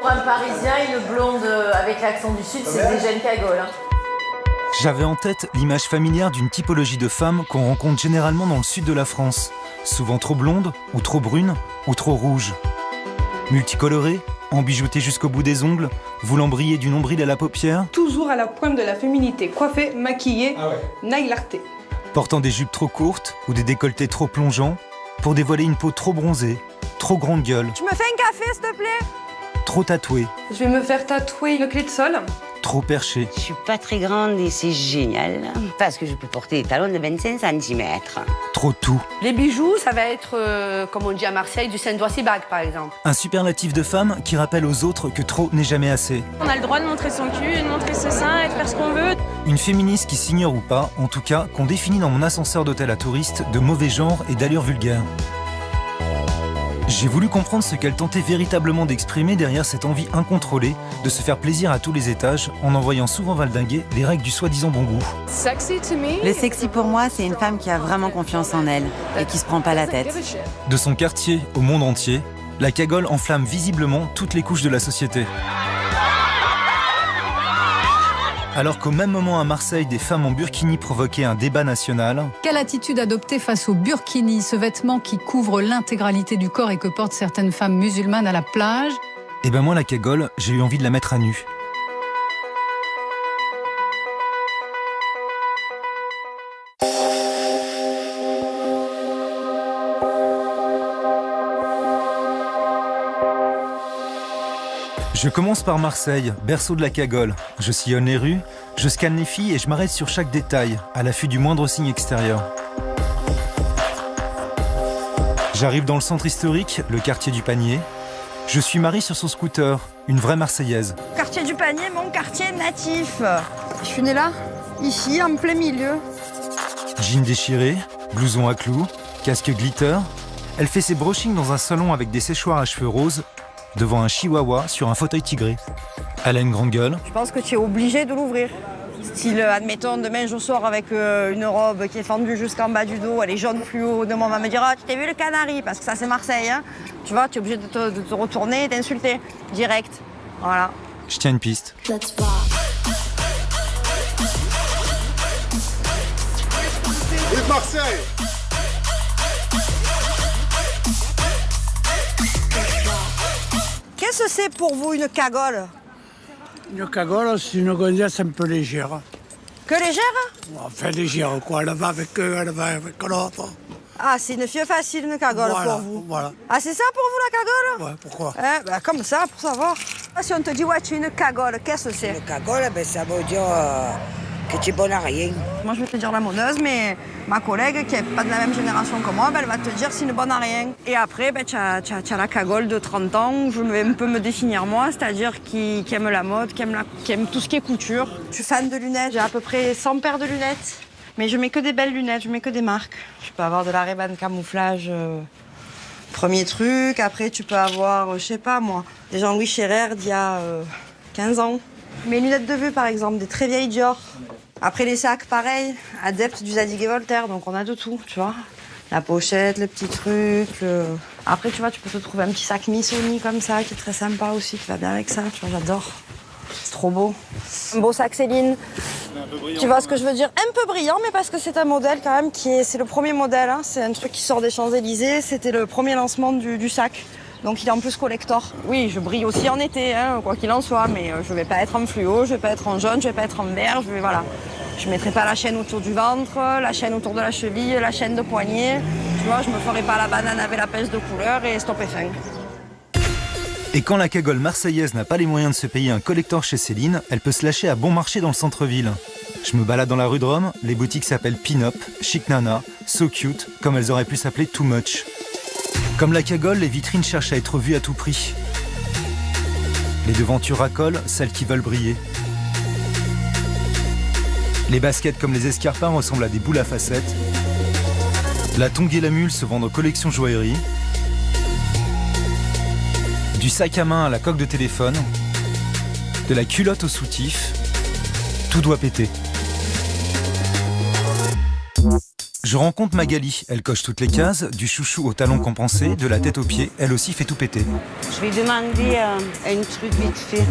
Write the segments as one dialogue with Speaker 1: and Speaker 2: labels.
Speaker 1: Pour un Parisien, une blonde avec l'accent du Sud, c'est déjà une cagole. Hein.
Speaker 2: J'avais en tête l'image familière d'une typologie de femme qu'on rencontre généralement dans le sud de la France. Souvent trop blonde, ou trop brune, ou trop rouge. Multicolorée, embijoutée jusqu'au bout des ongles, voulant briller du nombril à la paupière.
Speaker 3: Toujours à la pointe de la féminité, coiffée, maquillée, nail arté.
Speaker 2: Portant des jupes trop courtes ou des décolletés trop plongeants pour dévoiler une peau trop bronzée, trop grande gueule,
Speaker 3: Tu me fais un café, s'il te plaît?
Speaker 2: trop tatouée,
Speaker 3: Je vais me faire tatouer une clé de sol.
Speaker 2: trop perchée.
Speaker 4: Je suis pas très grande et c'est génial parce que je peux porter des talons de 25 cm.
Speaker 2: Trop tout.
Speaker 5: Les bijoux, ça va être, comme on dit à Marseille, du Saint-Doissy-Bac, par exemple.
Speaker 2: Un superlatif de femme qui rappelle aux autres que trop n'est jamais assez.
Speaker 3: On a le droit de montrer son cul, de montrer ses seins et de faire ce qu'on veut.
Speaker 2: Une féministe qui s'ignore ou pas, en tout cas, qu'on définit dans mon ascenseur d'hôtel à touristes de mauvais genre et d'allure vulgaire. J'ai voulu comprendre ce qu'elle tentait véritablement d'exprimer derrière cette envie incontrôlée de se faire plaisir à tous les étages en envoyant souvent valdinguer les règles du soi-disant bon goût.
Speaker 6: Le sexy pour moi, c'est une femme qui a vraiment confiance en elle et qui se prend pas la tête.
Speaker 2: De son quartier au monde entier, la cagole enflamme visiblement toutes les couches de la société. Alors qu'au même moment à Marseille, des femmes en burkini provoquaient un débat national,
Speaker 7: Quelle attitude adopter face au burkini, ce vêtement qui couvre l'intégralité du corps et que portent certaines femmes musulmanes à la plage?
Speaker 2: eh ben moi la cagole, j'ai eu envie de la mettre à nu. Je commence par Marseille, berceau de la cagole. Je sillonne les rues, je scanne les filles et je m'arrête sur chaque détail, à l'affût du moindre signe extérieur. J'arrive dans le centre historique, le quartier du Panier. Je suis Marie sur son scooter, une vraie Marseillaise.
Speaker 8: Quartier du Panier, mon quartier natif. Je suis née là, ici, en plein milieu.
Speaker 2: Jean déchiré, blouson à clous, casque glitter. Elle fait ses brushings dans un salon avec des séchoirs à cheveux roses, devant un chihuahua sur un fauteuil tigré. Elle a une grande gueule.
Speaker 8: Je pense que tu es obligé de l'ouvrir. Style, admettons, demain je sors avec une robe qui est fendue jusqu'en bas du dos, elle est jaune fluo. Demain on va me dire ah, tu t'es vu le canari, parce que ça c'est Marseille. Hein. Tu vois, tu es obligé de te retourner et t'insulter. Direct. Voilà.
Speaker 2: Je tiens une piste.
Speaker 9: Vive Marseille!
Speaker 8: Qu'est-ce que c'est pour vous une cagole?
Speaker 10: Une cagole, c'est une gonzesse un peu légère.
Speaker 8: Que légère?
Speaker 10: Enfin, légère, quoi. Elle va avec eux, elle va avec l'autre.
Speaker 8: Ah, c'est une fille facile, une cagole
Speaker 10: Voilà,
Speaker 8: pour vous.
Speaker 10: voilà.
Speaker 8: Ah, c'est ça pour vous la cagole?
Speaker 10: Ouais, pourquoi?
Speaker 8: Comme ça, pour savoir. Si on te dit ouais, tu es une cagole, qu'est-ce que c'est?
Speaker 11: Une cagole, ça veut dire que tu es bonne à rien.
Speaker 8: Moi, je vais te dire la moneuse, mais ma collègue, qui n'est pas de la même génération que moi, elle va te dire c'est une bonne à rien. Et après, tu as la cagole de 30 ans, où je vais un peu me définir moi, c'est-à-dire qui aime la mode, qui aime tout ce qui est couture. Je suis fan de lunettes, j'ai à peu près 100 paires de lunettes. Mais je mets que des belles lunettes, je mets que des marques. Je peux avoir de la Ray-Ban camouflage, premier truc. Après, tu peux avoir, je sais pas moi, des Jean-Louis Scherrer d'il y a 15 ans. Mes lunettes de vue, par exemple, des très vieilles Dior. Après, les sacs, pareil, adeptes du Zadig et Voltaire, donc on a de tout, tu vois. La pochette, le petit truc. Après, tu vois, tu peux te trouver un petit sac Missoni comme ça, qui est très sympa aussi, qui va bien avec ça, tu vois, j'adore. C'est trop beau. Un beau sac Céline. Tu vois ce que je veux dire? Un peu brillant, mais parce que c'est un modèle quand même c'est le premier modèle. Hein. C'est un truc qui sort des Champs-Élysées. C'était le premier lancement du sac. Donc il est en plus collector. Oui, je brille aussi en été, hein, quoi qu'il en soit, mais je vais pas être en fluo, je vais pas être en jaune, je vais pas être en vert, voilà. Je mettrai pas la chaîne autour du ventre, la chaîne autour de la cheville, la chaîne de poignet. Tu vois, je me ferai pas la banane avec la pêche de couleur et stop et fin.
Speaker 2: Et quand la cagole marseillaise n'a pas les moyens de se payer un collector chez Céline, elle peut se lâcher à bon marché dans le centre-ville. Je me balade dans la rue de Rome, les boutiques s'appellent Pin-Up, Chic Nana, So Cute, comme elles auraient pu s'appeler Too Much. Comme la cagole, les vitrines cherchent à être vues à tout prix. Les devantures racolent, celles qui veulent briller. Les baskets comme les escarpins ressemblent à des boules à facettes. La tongue et la mule se vendent en collection joaillerie. Du sac à main à la coque de téléphone. De la culotte au soutif. Tout doit péter. Je rencontre Magali, elle coche toutes les cases, du chouchou au talon compensé, de la tête aux pieds, elle aussi fait tout péter.
Speaker 4: Je vais demander un truc vite fait.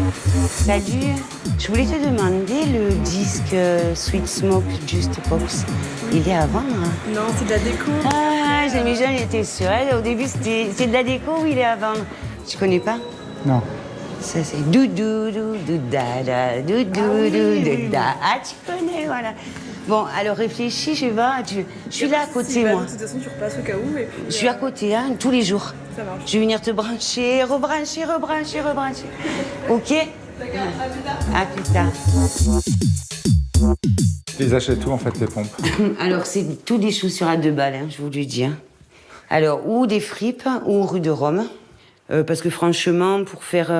Speaker 4: Salut, je voulais te demander le disque Sweet Smoke Just Pops. Il est à vendre?
Speaker 3: Non, c'est de la déco.
Speaker 4: Ah, j'aimais bien, j'étais sûre. Au début, c'est de la déco ou il est à vendre? Tu connais pas?
Speaker 2: Non.
Speaker 4: Ça, c'est doudou, doudou, dada, doudou, doudou, da. Ah, tu connais, voilà. Bon, alors réfléchis, je suis là à côté, moi.
Speaker 3: De toute façon, tu repasses au cas où. Et puis,
Speaker 4: Je suis à côté, hein, tous les jours.
Speaker 3: Ça marche.
Speaker 4: Je vais venir te brancher, rebrancher. Ok? À plus tard.
Speaker 2: Tu les achètes où en fait, les pompes?
Speaker 4: Alors, c'est tout des chaussures à 2 balles, hein, je vous le dis. Hein. Alors, ou des fripes, ou rue de Rome. Parce que franchement, pour faire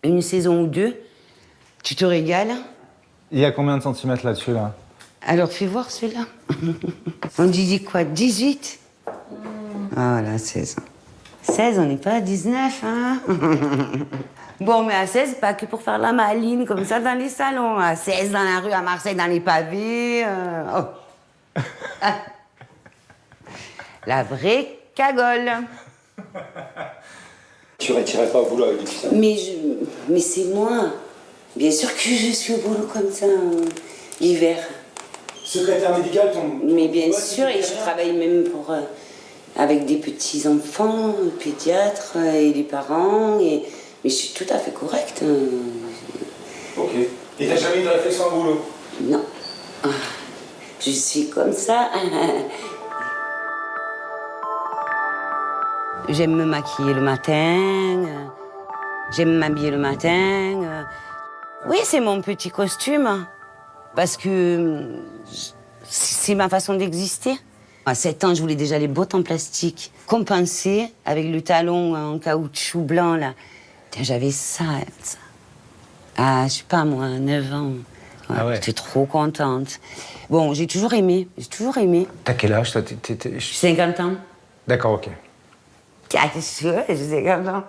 Speaker 4: une saison ou 2, tu te régales.
Speaker 2: Il y a combien de centimètres là-dessus, là?
Speaker 4: Alors, fais voir celui-là. On dit quoi, 18? Ah, là, 16. 16, on n'est pas à 19, hein? Bon, mais à 16, pas que pour faire la maline, comme ça, dans les salons. À 16, dans la rue, à Marseille, dans les pavés. Oh. Ah. La vraie cagole.
Speaker 9: Tu n'irais pas au boulot avec du fils.
Speaker 4: Mais c'est moi. Bien sûr que je suis au boulot comme ça, l'hiver.
Speaker 9: Secrétaire médical,
Speaker 4: Mais bien sûr, et je travaille même avec des petits-enfants, pédiatres et les parents. Mais je suis tout à fait correcte.
Speaker 9: Ok. Et t'as jamais eu de réflexion au boulot?
Speaker 4: Non. Je suis comme ça. J'aime me maquiller le matin. J'aime m'habiller le matin. Oui, c'est mon petit costume. Parce que c'est ma façon d'exister. À 7 ans, je voulais déjà les bottes en plastique, compensées avec le talon en caoutchouc blanc, là. J'avais ça. Ah, je sais pas, moi, 9 ans. Ouais,
Speaker 2: Ah ouais.
Speaker 4: J'étais trop contente. Bon, j'ai toujours aimé.
Speaker 2: T'as quel âge, toi?
Speaker 4: J'ai 50 ans.
Speaker 2: D'accord, ok.
Speaker 4: Ah, j'ai 50 ans.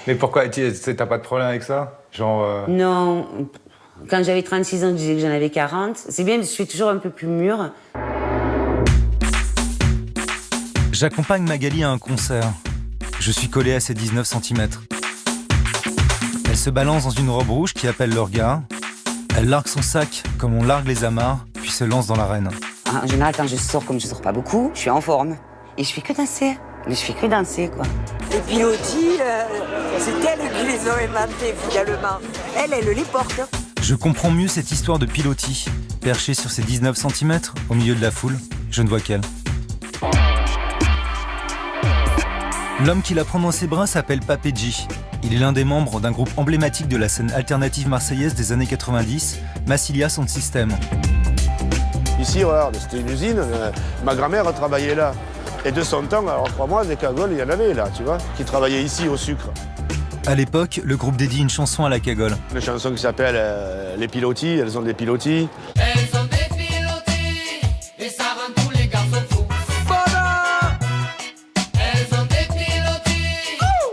Speaker 2: Mais pourquoi? T'as pas de problème avec ça? Genre...
Speaker 4: Non. Quand j'avais 36 ans, je disais que j'en avais 40. C'est bien, parce que je suis toujours un peu plus mûre.
Speaker 2: J'accompagne Magali à un concert. Je suis collé à ses 19 cm. Elle se balance dans une robe rouge qui appelle le regard. Elle largue son sac comme on largue les amarres, puis se lance dans l'arène.
Speaker 4: En général, quand je sors, comme je sors pas beaucoup, je suis en forme. Et je fais que danser. Mais je fais que danser, quoi.
Speaker 11: Les pilotis, c'est elle qui les a inventés finalement. Elle les porte.
Speaker 2: Je comprends mieux cette histoire de pilotis. Perché sur ses 19 cm, au milieu de la foule, je ne vois qu'elle. L'homme qui la prend dans ses bras s'appelle Papedji. Il est l'un des membres d'un groupe emblématique de la scène alternative marseillaise des années 90, Massilia Sound System.
Speaker 9: Ici, regarde, c'était une usine. Ma grand-mère travaillait là. Et de son temps, alors crois-moi, des cagoles, il y en avait là, tu vois, qui travaillaient ici au sucre.
Speaker 2: À l'époque, le groupe dédie une chanson à la cagole.
Speaker 9: Une chanson qui s'appelle Les pilotis, elles ont des pilotis.
Speaker 12: Elles ont des pilotis, et ça rend tous les garçons fous. Voilà. Elles ont des pilotis,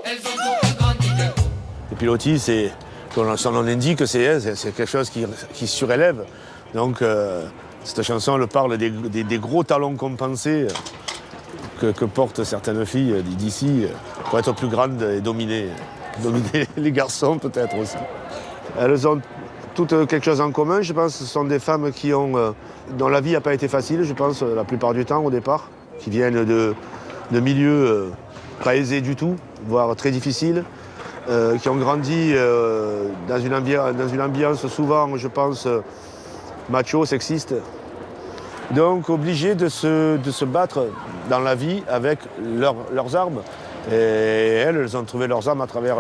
Speaker 12: elles ont toutes grandi d'un coup.
Speaker 9: Les pilotis, c'est, comme son nom l'indique, c'est quelque chose qui surélève. Donc, cette chanson, elle parle des gros talons compensés que portent certaines filles d'ici pour être plus grandes et dominer les garçons peut-être aussi. Elles ont toutes quelque chose en commun, je pense. Ce sont des femmes dont la vie n'a pas été facile, je pense, la plupart du temps au départ, qui viennent de milieux pas aisés du tout, voire très difficiles, qui ont grandi dans une ambiance souvent, je pense, macho, sexiste. Donc obligés de se battre dans la vie avec leurs armes. Et elles ont trouvé leurs armes à travers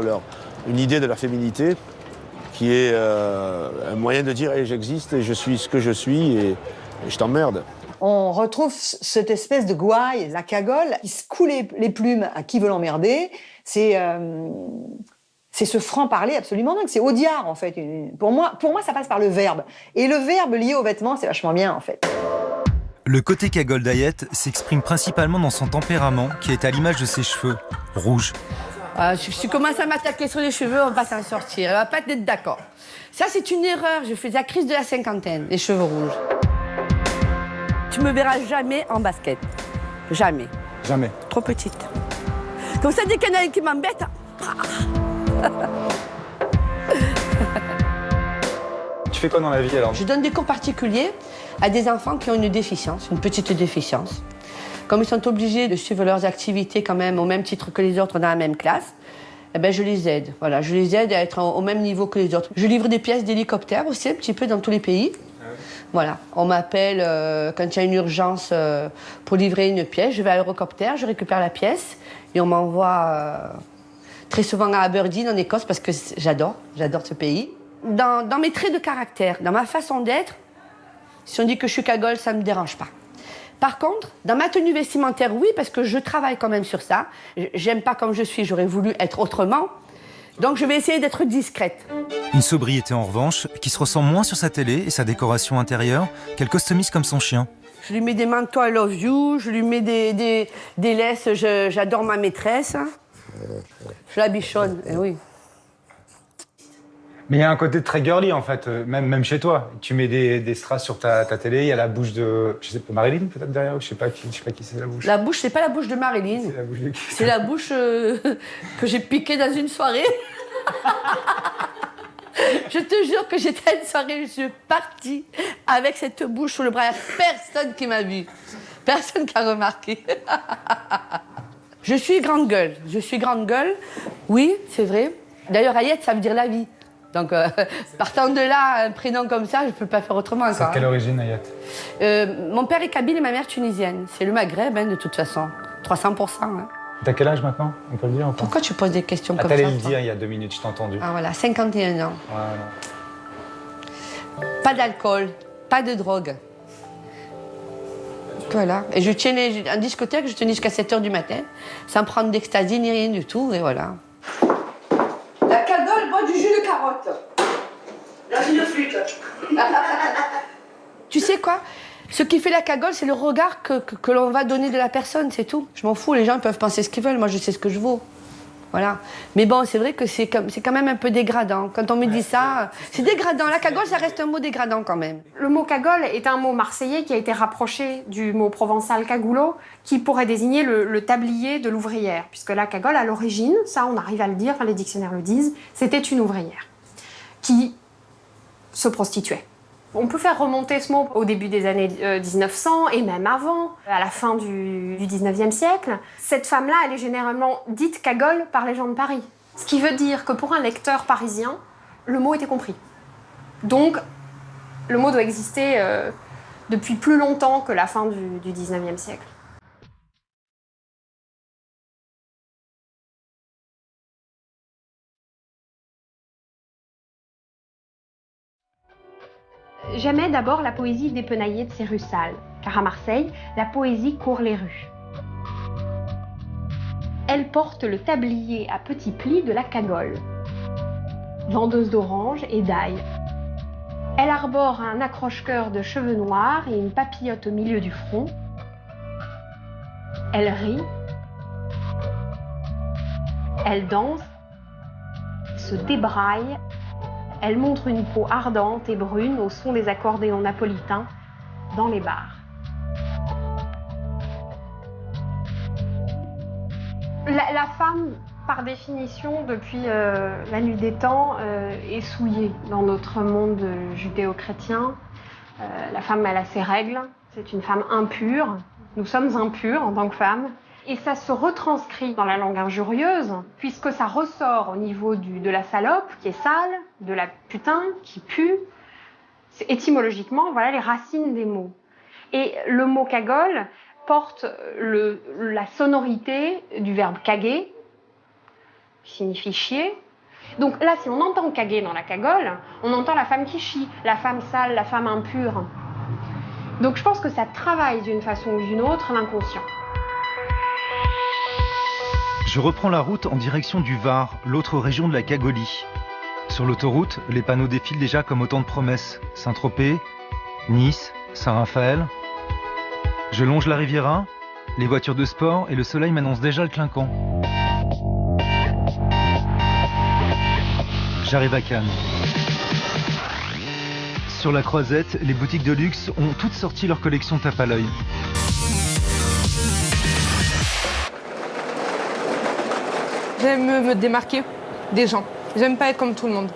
Speaker 9: une idée de la féminité qui est un moyen de dire hey, j'existe et je suis ce que je suis et je t'emmerde.
Speaker 13: On retrouve cette espèce de gouaille, la cagole, qui se coule les plumes à qui veut l'emmerder. C'est ce franc-parler absolument dingue. C'est Audiard, en fait. Pour moi, ça passe par le verbe. Et le verbe lié aux vêtements, c'est vachement bien, en fait.
Speaker 2: Le côté cagole d'Ayette s'exprime principalement dans son tempérament, qui est à l'image de ses cheveux, rouges.
Speaker 5: Si tu commences à m'attaquer sur les cheveux, on va s'en sortir. Elle va pas être d'accord. Ça, c'est une erreur. Je faisais la crise de la cinquantaine, les cheveux rouges. Tu me verras jamais en basket. Jamais.
Speaker 2: Jamais.
Speaker 5: Trop petite. Comme ça, dès qu'il y en a un qui m'embête...
Speaker 2: Tu fais quoi dans la vie alors?
Speaker 5: Je donne des cours particuliers à des enfants qui ont une déficience, une petite déficience. Comme ils sont obligés de suivre leurs activités quand même au même titre que les autres dans la même classe, eh ben je les aide. Voilà, je les aide à être au même niveau que les autres. Je livre des pièces d'hélicoptère aussi, un petit peu dans tous les pays. Voilà, on m'appelle quand il y a une urgence pour livrer une pièce. Je vais à l'Eurocopter, je récupère la pièce et on m'envoie très souvent à Aberdeen en Écosse parce que j'adore ce pays. Dans mes traits de caractère, dans ma façon d'être, si on dit que je suis cagole, ça ne me dérange pas. Par contre, dans ma tenue vestimentaire, oui, parce que je travaille quand même sur ça. J'aime pas comme je suis, j'aurais voulu être autrement. Donc je vais essayer d'être discrète.
Speaker 2: Une sobriété en revanche, qui se ressent moins sur sa télé et sa décoration intérieure, qu'elle customise comme son chien.
Speaker 5: Je lui mets des manteaux I love you, je lui mets des laisses, j'adore ma maîtresse. Je la bichonne, eh oui.
Speaker 2: Mais il y a un côté très girly en fait, même chez toi. Tu mais des strass sur ta télé, il y a la bouche de, je sais pas, Marilyn peut-être derrière, je sais pas qui c'est la bouche.
Speaker 5: La bouche, c'est pas la bouche de Marilyn.
Speaker 2: C'est la bouche de qui?
Speaker 5: C'est la bouche que j'ai piquée dans une soirée. Je te jure que j'étais à une soirée, je suis partie avec cette bouche sous le bras. Il n'y a personne qui m'a vue. Personne qui a remarqué. Je suis grande gueule. Oui, c'est vrai. D'ailleurs, Ayette, ça veut dire la vie. Donc, partant de là, un prénom comme ça, je ne peux pas faire autrement.
Speaker 2: C'est de quelle origine, Ayette?
Speaker 5: Mon père est kabyle et ma mère tunisienne. C'est le Maghreb, hein, de toute façon. 300%. Hein.
Speaker 2: T'as quel âge maintenant? On peut le dire ou pas?
Speaker 5: Pourquoi tu poses des questions comme ça?
Speaker 2: T'allais le dire il y a 2 minutes, je t'ai entendu.
Speaker 5: Ah voilà, 51 ans.
Speaker 2: Voilà.
Speaker 5: Pas d'alcool, pas de drogue. Voilà. Et je tiens en discothèque, je tenais jusqu'à 7h du matin, sans prendre d'ecstasy ni rien du tout, et voilà. La cagole boit du jus de carotte. Dans une flûte. Tu sais quoi? Ce qui fait la cagole, c'est le regard que l'on va donner de la personne, c'est tout. Je m'en fous, les gens peuvent penser ce qu'ils veulent, moi je sais ce que je vaux. Voilà. Mais bon, c'est vrai que c'est quand même un peu dégradant. Quand on me dit ça, c'est dégradant. La cagole, ça reste un mot dégradant quand même.
Speaker 14: Le mot cagole est un mot marseillais qui a été rapproché du mot provençal cagoulot, qui pourrait désigner le tablier de l'ouvrière. Puisque la cagole, à l'origine, ça on arrive à le dire, enfin, les dictionnaires le disent, c'était une ouvrière qui se prostituait. On peut faire remonter ce mot au début des années 1900 et même avant, à la fin du 19e siècle. Cette femme-là, elle est généralement dite cagole par les gens de Paris. Ce qui veut dire que pour un lecteur parisien, le mot était compris. Donc, le mot doit exister depuis plus longtemps que la fin du 19e siècle. J'aimais d'abord la poésie dépenaillée de ces rues sales, car à Marseille, la poésie court les rues. Elle porte le tablier à petits plis de la cagole, vendeuse d'oranges et d'ail. Elle arbore un accroche-cœur de cheveux noirs et une papillote au milieu du front. Elle rit, elle danse, se débraille. Elle montre une peau ardente et brune au son des accordéons napolitains dans les bars. La femme, par définition, depuis la nuit des temps, est souillée dans notre monde judéo-chrétien. La femme, elle a ses règles. C'est une femme impure. Nous sommes impurs en tant que femmes. Et ça se retranscrit dans la langue injurieuse, puisque ça ressort au niveau de la salope, qui est sale, de la putain, qui pue. C'est étymologiquement, voilà les racines des mots. Et le mot cagole porte la sonorité du verbe caguer, qui signifie chier. Donc là, si on entend caguer dans la cagole, on entend la femme qui chie, la femme sale, la femme impure. Donc je pense que ça travaille d'une façon ou d'une autre l'inconscient.
Speaker 2: Je reprends la route en direction du Var, l'autre région de la Cagolie. Sur l'autoroute, les panneaux défilent déjà comme autant de promesses. Saint-Tropez, Nice, Saint-Raphaël. Je longe la Riviera, les voitures de sport et le soleil m'annonce déjà le clinquant. J'arrive à Cannes. sur la Croisette, les boutiques de luxe ont toutes sorti leur collection tape à l'œil.
Speaker 3: J'aime me démarquer des gens. J'aime pas être comme tout le monde.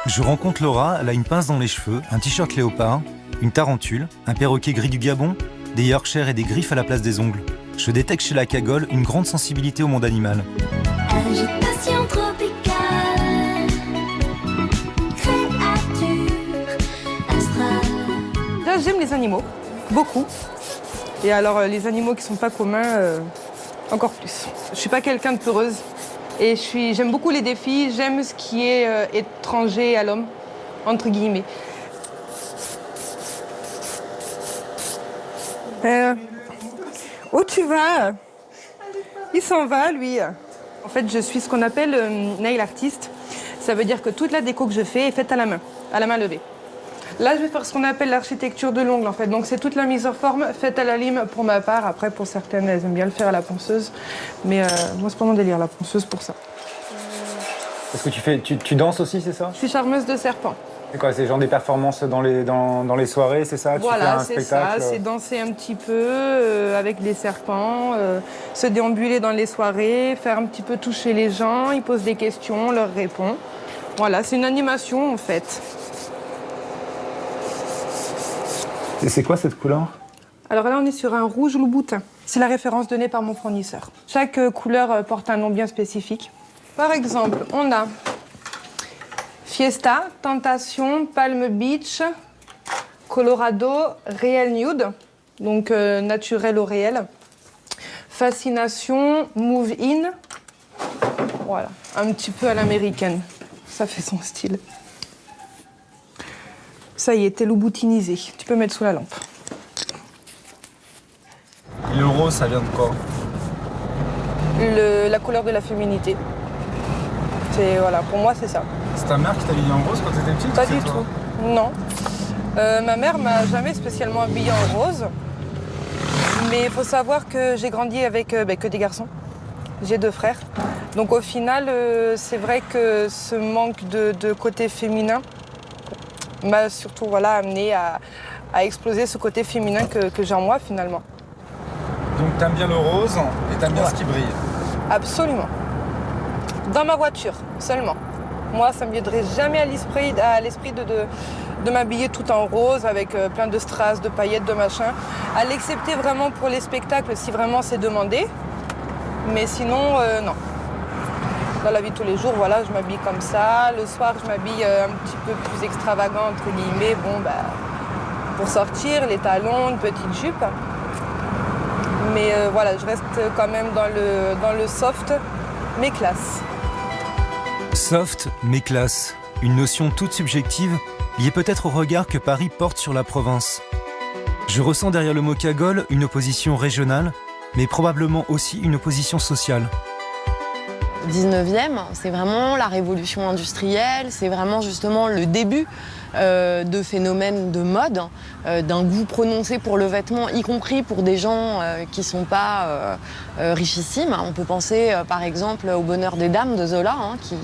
Speaker 2: Je rencontre Laura, elle a une pince dans les cheveux, un t-shirt léopard, une tarentule, un perroquet gris du Gabon, des Yorkshire et des griffes à la place des ongles. Je détecte chez la cagole une grande sensibilité au monde animal.
Speaker 12: Agitation tropicale, créature astrale.
Speaker 3: Là, j'aime les animaux, beaucoup. Et alors, les animaux qui sont pas communs, encore plus. Je suis pas quelqu'un de peureuse. Et j'aime beaucoup les défis, j'aime ce qui est étranger à l'homme, entre guillemets. Où tu vas? Il s'en va, lui. En fait, je suis ce qu'on appelle nail artiste. Ça veut dire que toute la déco que je fais est faite à la main levée. Là, je vais faire ce qu'on appelle l'architecture de l'ongle, en fait. Donc, c'est toute la mise en forme faite à la lime pour ma part. Après, pour certaines, elles aiment bien le faire à la ponceuse. Mais moi, c'est pas mon délire, la ponceuse, pour ça.
Speaker 15: Est-ce que tu danses aussi, c'est ça?
Speaker 3: Je suis charmeuse de serpent.
Speaker 15: C'est quoi? C'est genre des performances dans les soirées, c'est ça?
Speaker 3: Voilà, c'est ça. C'est danser un petit peu avec les serpents, se déambuler dans les soirées, faire un petit peu toucher les gens. Ils posent des questions, on leur répond. Voilà, c'est une animation, en fait.
Speaker 15: Et c'est quoi cette couleur?
Speaker 3: Alors là, on est sur un rouge louboutin. C'est la référence donnée par mon fournisseur. Chaque couleur porte un nom bien spécifique. Par exemple, on a Fiesta, Tentation, Palm Beach, Colorado, Real Nude, donc naturel au réel. Fascination, Move In. Voilà, un petit peu à l'américaine. Ça fait son style. Ça y est, t'es louboutinisé. Tu peux mettre sous la lampe.
Speaker 15: Le rose, ça vient de quoi?
Speaker 3: La couleur de la féminité. Voilà, pour moi, c'est ça.
Speaker 15: C'est ta mère qui t'a habillée en rose quand t'étais petite?
Speaker 3: Pas du tout, non. Ma mère m'a jamais spécialement habillée en rose. Mais il faut savoir que j'ai grandi avec que des garçons. J'ai 2 frères. Donc au final, c'est vrai que ce manque de côté féminin m'a surtout amené à exploser ce côté féminin que j'ai en moi finalement.
Speaker 15: Donc t'aimes bien le rose et t'aimes bien ce qui brille?
Speaker 3: Absolument. Dans ma voiture seulement. Moi, ça ne me viendrait jamais à l'esprit de m'habiller tout en rose avec plein de strass, de paillettes, de machin. À l'excepter vraiment pour les spectacles si vraiment c'est demandé. Mais sinon, non. Dans la vie de tous les jours, voilà, je m'habille comme ça. Le soir, je m'habille un petit peu plus extravagant, entre guillemets. Bon, pour sortir, les talons, une petite jupe. Mais voilà, je reste quand même dans le soft, mais classe.
Speaker 2: Soft, mais classe. Une notion toute subjective, liée peut-être au regard que Paris porte sur la province. Je ressens derrière le mot cagole une opposition régionale, mais probablement aussi une opposition sociale.
Speaker 16: 19e, c'est vraiment la révolution industrielle, c'est vraiment justement le début de phénomènes de mode, d'un goût prononcé pour le vêtement, y compris pour des gens qui ne sont pas richissimes. On peut penser par exemple au Bonheur des Dames de Zola,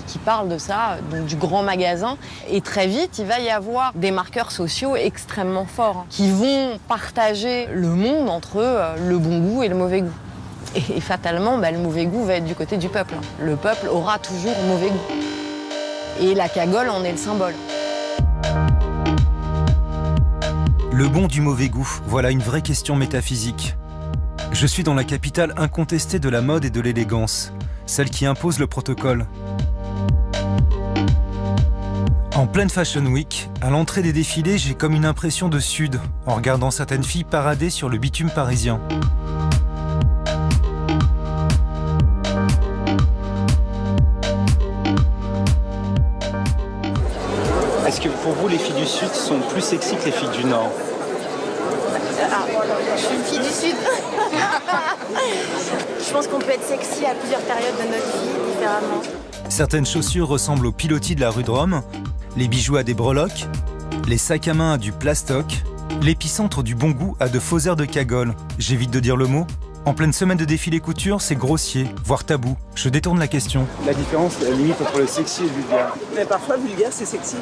Speaker 16: qui parle de ça, donc du grand magasin. Et très vite, il va y avoir des marqueurs sociaux extrêmement forts, qui vont partager le monde entre le bon goût et le mauvais goût. Et fatalement, le mauvais goût va être du côté du peuple. Le peuple aura toujours mauvais goût. Et la cagole en est le symbole.
Speaker 2: Le bon du mauvais goût, voilà une vraie question métaphysique. Je suis dans la capitale incontestée de la mode et de l'élégance, celle qui impose le protocole. En pleine Fashion Week, à l'entrée des défilés, j'ai comme une impression de sud, en regardant certaines filles parader sur le bitume parisien.
Speaker 15: Est-ce que pour vous, les filles du Sud sont plus sexy que les filles du Nord?
Speaker 17: Je suis une fille du Sud. Je pense qu'on peut être sexy à plusieurs périodes de notre vie, différemment.
Speaker 2: Certaines chaussures ressemblent aux pilotis de la rue de Rome, les bijoux à des breloques, les sacs à main à du plastoc, l'épicentre du bon goût à de faux airs de cagole. J'évite de dire le mot. En pleine semaine de défilé couture, c'est grossier, voire tabou. Je détourne la question.
Speaker 15: La différence, limite, entre le sexy et le vulgaire.
Speaker 11: Mais parfois, vulgaire, c'est sexy.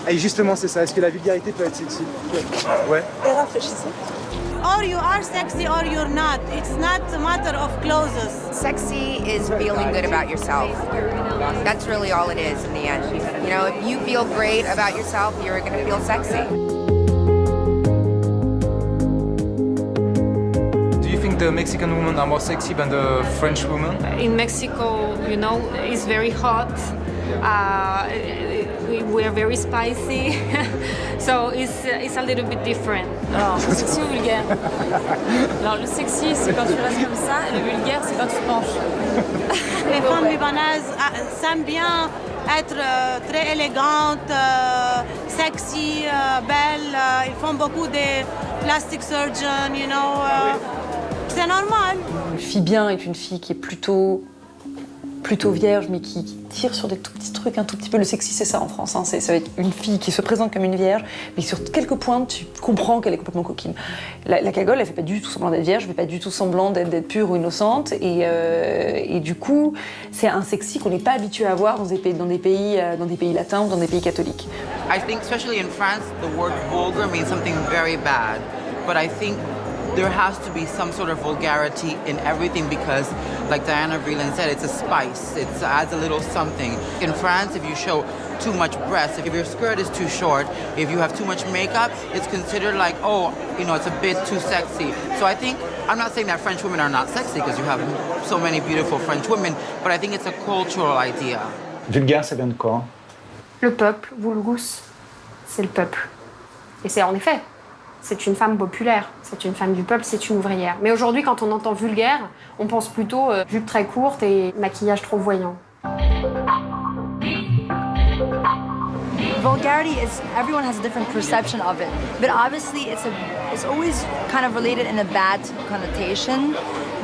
Speaker 18: Et justement, c'est ça. Est-ce que la vulgarité peut être sexy? Ouais.
Speaker 11: Et réfléchissez.
Speaker 19: Or you are sexy or you're not. It's not a matter of clothes.
Speaker 20: Sexy is feeling good about yourself. That's really all it is in the end. You know, if you feel great about yourself, you're going to feel sexy.
Speaker 21: Do you think the Mexican women are more sexy than the French women?
Speaker 14: In Mexico, you know, it's very hot. We are very spicy, so it's a little bit different.
Speaker 22: Alors, sexy ou vulgaire? Alors, le sexy, c'est quand tu restes comme ça, et le vulgaire, c'est quand tu te penches.
Speaker 19: Les femmes libanaises s'aiment bien être très élégantes, sexy, belles. Ils font beaucoup de plastic surgeons, you know. C'est normal.
Speaker 23: Une fille bien est une fille qui est plutôt vierge, mais qui tire sur des tout petits trucs, un tout petit peu. Le sexy, c'est ça en France. Hein. Ça va être une fille qui se présente comme une vierge, mais sur quelques points, tu comprends qu'elle est complètement coquine. La cagole, elle fait pas du tout semblant d'être vierge, elle fait pas du tout semblant d'être pure ou innocente. Et du coup, c'est un sexy qu'on n'est pas habitué à voir dans des pays latins ou dans des pays catholiques.
Speaker 24: I think, especially in France, the word vulgar means something very bad. But I think there has to be some sort of vulgarity in everything because, like Diana Vreeland said, it's a spice. It adds a little something. In France, if you show too much breast, if your skirt is too short, if you have too much makeup, it's considered like, oh, you know, it's a bit too sexy. So I think, I'm not saying that French women are not sexy because you have so many beautiful French women, but I think it's a cultural idea.
Speaker 18: Vulgaire, ça vient de quoi?
Speaker 14: Le peuple, vulgus, c'est le peuple. Et c'est en effet, c'est une femme populaire, c'est une femme du peuple, c'est une ouvrière. Mais aujourd'hui, quand on entend vulgaire, on pense plutôt jupe très courte et maquillage trop voyant.
Speaker 17: Vulgarity is, everyone has a different perception of it, but obviously it's always kind of related in a bad connotation.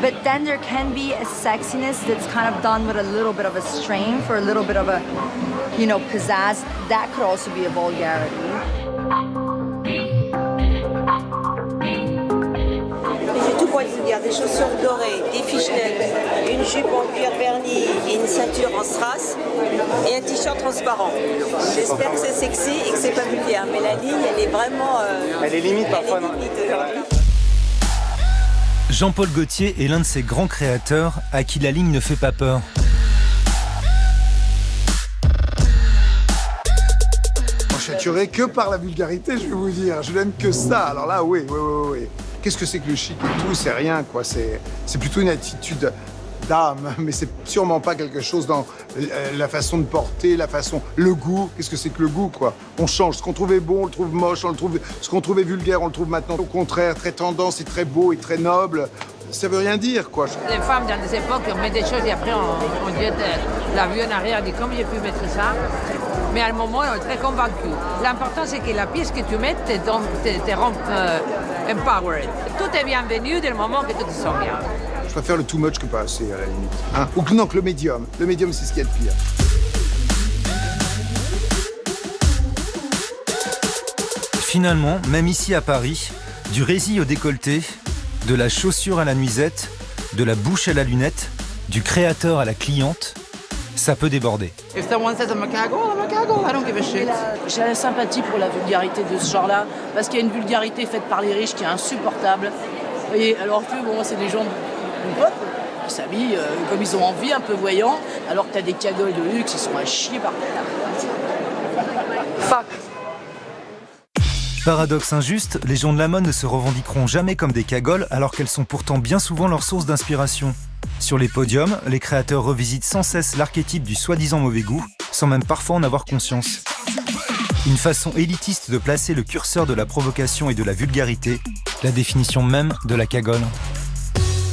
Speaker 17: But then there can be a sexiness that's kind of done with a little bit of a strength or a little bit of a, you know, pizzazz. That could also be a vulgarity.
Speaker 11: J'ai tout pour être vulgaire, des chaussures dorées, des fishnets, une jupe en cuir verni et une ceinture en strass et un t-shirt transparent. J'espère que c'est sexy et que c'est pas vulgaire, mais la ligne, elle est vraiment...
Speaker 18: Elle est limite parfois, non?
Speaker 2: Jean-Paul Gaultier est l'un de ces grands créateurs à qui la ligne ne fait pas peur.
Speaker 25: Je n'attirerai que par la vulgarité, je vais vous dire. Je n'aime que ça. Alors là, oui. Qu'est-ce que c'est que le chic et tout? C'est rien, quoi. C'est plutôt une attitude d'âme, mais c'est sûrement pas quelque chose dans la façon de porter, le goût. Qu'est-ce que c'est que le goût, quoi? On change. Ce qu'on trouvait bon, on le trouve moche. Ce qu'on trouvait vulgaire, on le trouve maintenant au contraire très tendance et très beau et très noble. Ça veut rien dire, quoi.
Speaker 26: Les femmes, dans des époques, on met des choses et après on jette la vue en arrière, on dit comment j'ai pu mettre ça. Mais à un moment, on est très convaincu. L'important, c'est que la pièce que tu mets te rend empowered. Tout est bienvenu dès le moment que tu te sens bien.
Speaker 25: Je préfère le too much que pas assez, à la limite. Hein? Ou que non, que le médium. Le médium, c'est ce qu'il y a de pire.
Speaker 2: Finalement, même ici à Paris, du résil au décolleté, de la chaussure à la nuisette, de la bouche à la lunette, du créateur à la cliente, ça peut déborder.
Speaker 24: If someone says I'm a cagole, I don't give a shit.
Speaker 27: J'ai la sympathie pour la vulgarité de ce genre-là, parce qu'il y a une vulgarité faite par les riches qui est insupportable. Et alors que bon, c'est des gens du peuple qui s'habillent comme ils ont envie, un peu voyants, alors que t'as des cagoles de luxe, ils sont à chier par terre.
Speaker 3: Fuck.
Speaker 2: Paradoxe injuste, les gens de la mode ne se revendiqueront jamais comme des cagoles alors qu'elles sont pourtant bien souvent leur source d'inspiration. Sur les podiums, les créateurs revisitent sans cesse l'archétype du soi-disant mauvais goût, sans même parfois en avoir conscience. Une façon élitiste de placer le curseur de la provocation et de la vulgarité, la définition même de la cagole.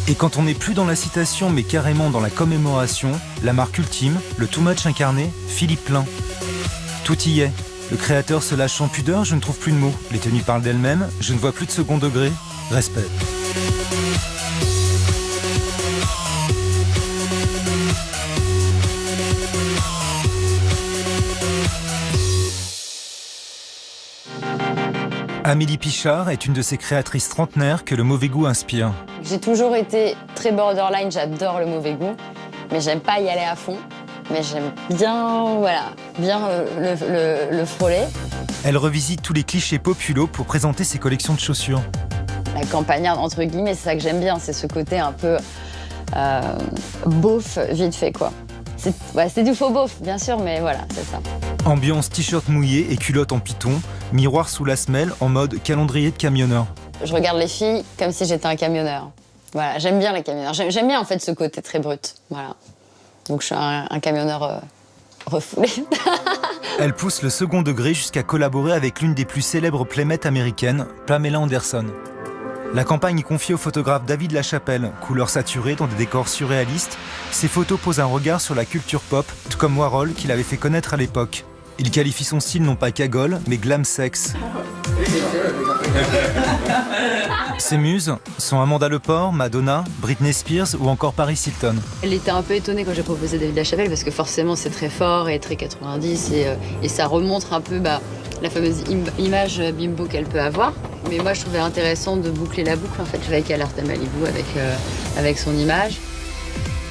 Speaker 2: Et quand on n'est plus dans la citation mais carrément dans la commémoration, la marque ultime, le too much incarné, Philippe Plein. Tout y est. Le créateur se lâche sans pudeur, je ne trouve plus de mots. Les tenues parlent d'elles-mêmes, je ne vois plus de second degré. Respect. Amélie Pichard est une de ces créatrices trentenaires que le mauvais goût inspire.
Speaker 28: J'ai toujours été très borderline, j'adore le mauvais goût, mais j'aime pas y aller à fond.
Speaker 1: mais j'aime bien, le frôler.
Speaker 2: Elle revisite tous les clichés populos pour présenter ses collections de chaussures.
Speaker 1: La campagnarde, entre guillemets, c'est ça que j'aime bien, c'est ce côté un peu beauf, vite fait, quoi. C'est du faux beauf, bien sûr, mais voilà, c'est ça.
Speaker 2: Ambiance t-shirt mouillé et culotte en python, miroir sous la semelle en mode calendrier de camionneur.
Speaker 1: Je regarde les filles comme si j'étais un camionneur. Voilà, j'aime bien les camionneurs. J'aime bien, en fait, ce côté très brut. Voilà. Donc, je suis un camionneur refoulé.
Speaker 2: Elle pousse le second degré jusqu'à collaborer avec l'une des plus célèbres playmates américaines, Pamela Anderson. La campagne est confiée au photographe David Lachapelle. Couleurs saturées dans des décors surréalistes, ses photos posent un regard sur la culture pop, tout comme Warhol qu'il avait fait connaître à l'époque. Il qualifie son style non pas cagole, mais glam sex. Ses muses sont Amanda Lepore, Madonna, Britney Spears ou encore Paris Hilton.
Speaker 1: Elle était un peu étonnée quand j'ai proposé David Lachapelle parce que forcément c'est très fort et très 90 et ça remontre un peu la fameuse image bimbo qu'elle peut avoir. Mais moi je trouvais intéressant de boucler la boucle en fait avec Alerte à Malibu avec son image.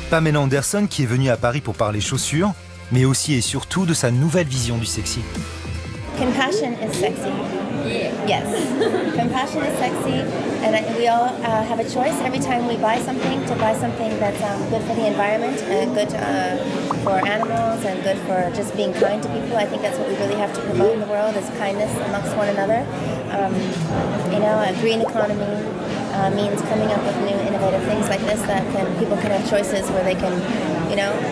Speaker 2: Pamela Anderson qui est venue à Paris pour parler chaussures, mais aussi et surtout de sa nouvelle vision du sexy.
Speaker 4: Compassion is sexy. Yes. Compassion is sexy, and we all have a choice every time we buy something to buy something that's good for the environment and good for animals and good for just being kind to people. I think that's what we really have to promote in the world is kindness amongst one another. A green economy means coming up with new innovative things like this that people can have choices where they can,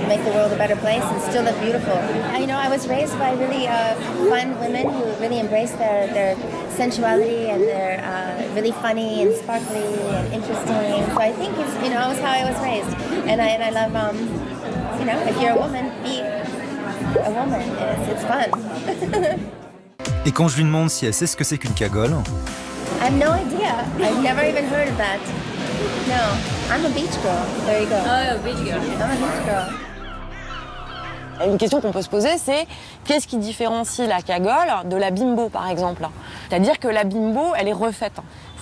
Speaker 4: make the world a better place and still look beautiful. I was raised by really fun women who really embrace their sensuality and they're really funny and sparkly and interesting. So I think it's, it was how I was raised. And I love, if you're a woman, be a woman. It's fun.
Speaker 2: Et quand je lui demande si elle sait ce que c'est qu'une cagole,
Speaker 4: I have no idea. I've never even heard of that. No, I'm a beach girl. There you go. Oh, beach girl. I'm a beach girl.
Speaker 16: Une question qu'on peut se poser, c'est qu'est-ce qui différencie la cagole de la bimbo, par exemple? C'est-à-dire que la bimbo, elle est refaite.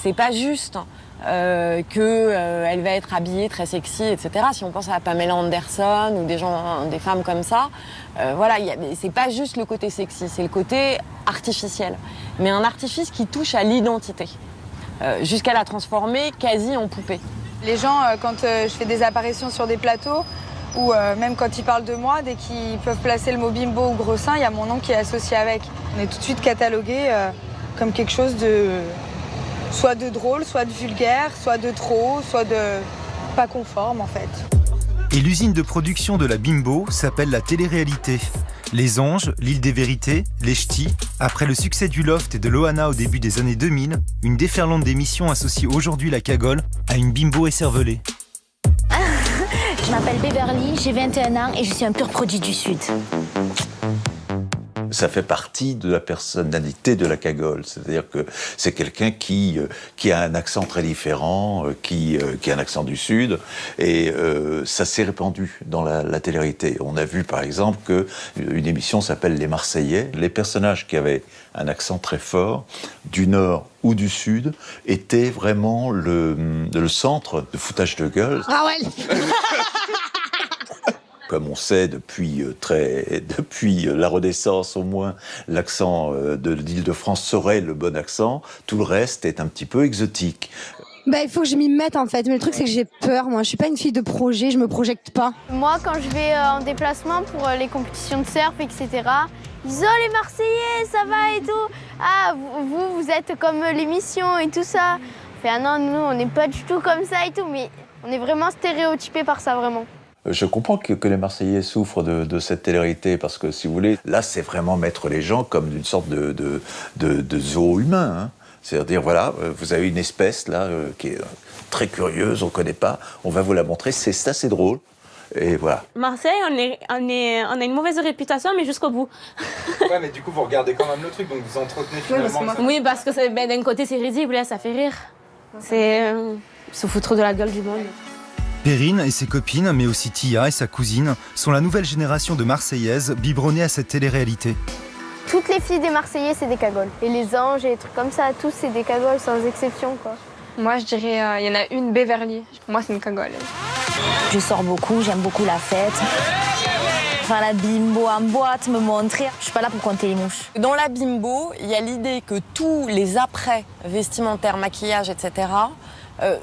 Speaker 16: C'est pas juste qu'elle va être habillée très sexy, etc. Si on pense à Pamela Anderson ou des femmes comme ça, c'est pas juste le côté sexy, c'est le côté artificiel. Mais un artifice qui touche à l'identité, jusqu'à la transformer quasi en poupée.
Speaker 3: Les gens, quand je fais des apparitions sur des plateaux, ou même quand ils parlent de moi, dès qu'ils peuvent placer le mot bimbo ou gros sein, il y a mon nom qui est associé avec. On est tout de suite catalogué comme quelque chose de soit de drôle, soit de vulgaire, soit de trop, soit de pas conforme en fait.
Speaker 2: Et l'usine de production de la bimbo s'appelle la télé-réalité. Les Anges, l'île des vérités, les Ch'tis. Après le succès du Loft et de Loana au début des années 2000, une déferlante d'émissions associe aujourd'hui la cagole à une bimbo écervelée.
Speaker 6: Je m'appelle Beverly, j'ai 21 ans et je suis un pur produit du Sud.
Speaker 7: Ça fait partie de la personnalité de la cagole. C'est-à-dire que c'est quelqu'un qui a un accent très différent, qui a un accent du Sud, et ça s'est répandu dans la télé-réalité. On a vu, par exemple, qu'une émission s'appelle Les Marseillais. Les personnages qui avaient un accent très fort, du Nord ou du Sud, étaient vraiment le centre de foutage de gueule.
Speaker 6: Ah ouais.
Speaker 7: Comme on sait depuis la Renaissance au moins, l'accent de l'Île-de-France serait le bon accent. Tout le reste est un petit peu exotique.
Speaker 6: Il faut que je m'y mette en fait. Mais le truc c'est que j'ai peur. Moi, je suis pas une fille de projet. Je me projette pas.
Speaker 8: Moi, quand je vais en déplacement pour les compétitions de surf, etc. Ils disent oh les Marseillais, ça va et tout. Ah vous êtes comme l'émission et tout ça. Ah non, nous on n'est pas du tout comme ça et tout. Mais on est vraiment stéréotypés par ça vraiment.
Speaker 7: Je comprends que les Marseillais souffrent de cette télé-réalité parce que, si vous voulez, là, c'est vraiment mettre les gens comme d'une sorte de zoo humain. Hein. C'est-à-dire, voilà, vous avez une espèce, là, qui est très curieuse, on ne connaît pas, on va vous la montrer, c'est assez drôle. Et voilà.
Speaker 9: Marseille, on a une mauvaise réputation, mais jusqu'au bout.
Speaker 21: Ouais, mais du coup, vous regardez quand même le truc, donc vous entretenez finalement...
Speaker 9: Oui, parce que d'un côté, c'est risible, ça fait rire. C'est se foutre de la gueule du monde.
Speaker 2: Perrine et ses copines, mais aussi Tia et sa cousine, sont la nouvelle génération de Marseillaises biberonnées à cette télé-réalité.
Speaker 8: Toutes les filles des Marseillais, c'est des cagoles. Et les Anges et les trucs comme ça, tous, c'est des cagoles, sans exception, quoi.
Speaker 10: Moi, je dirais, il y en a une, Beverly. Pour moi, c'est une cagole.
Speaker 6: Je sors beaucoup, j'aime beaucoup la fête.
Speaker 17: Faire la bimbo en boîte, me montrer. Je suis pas là pour compter les mouches.
Speaker 16: Dans la bimbo, il y a l'idée que tous les après vestimentaires, maquillage, etc.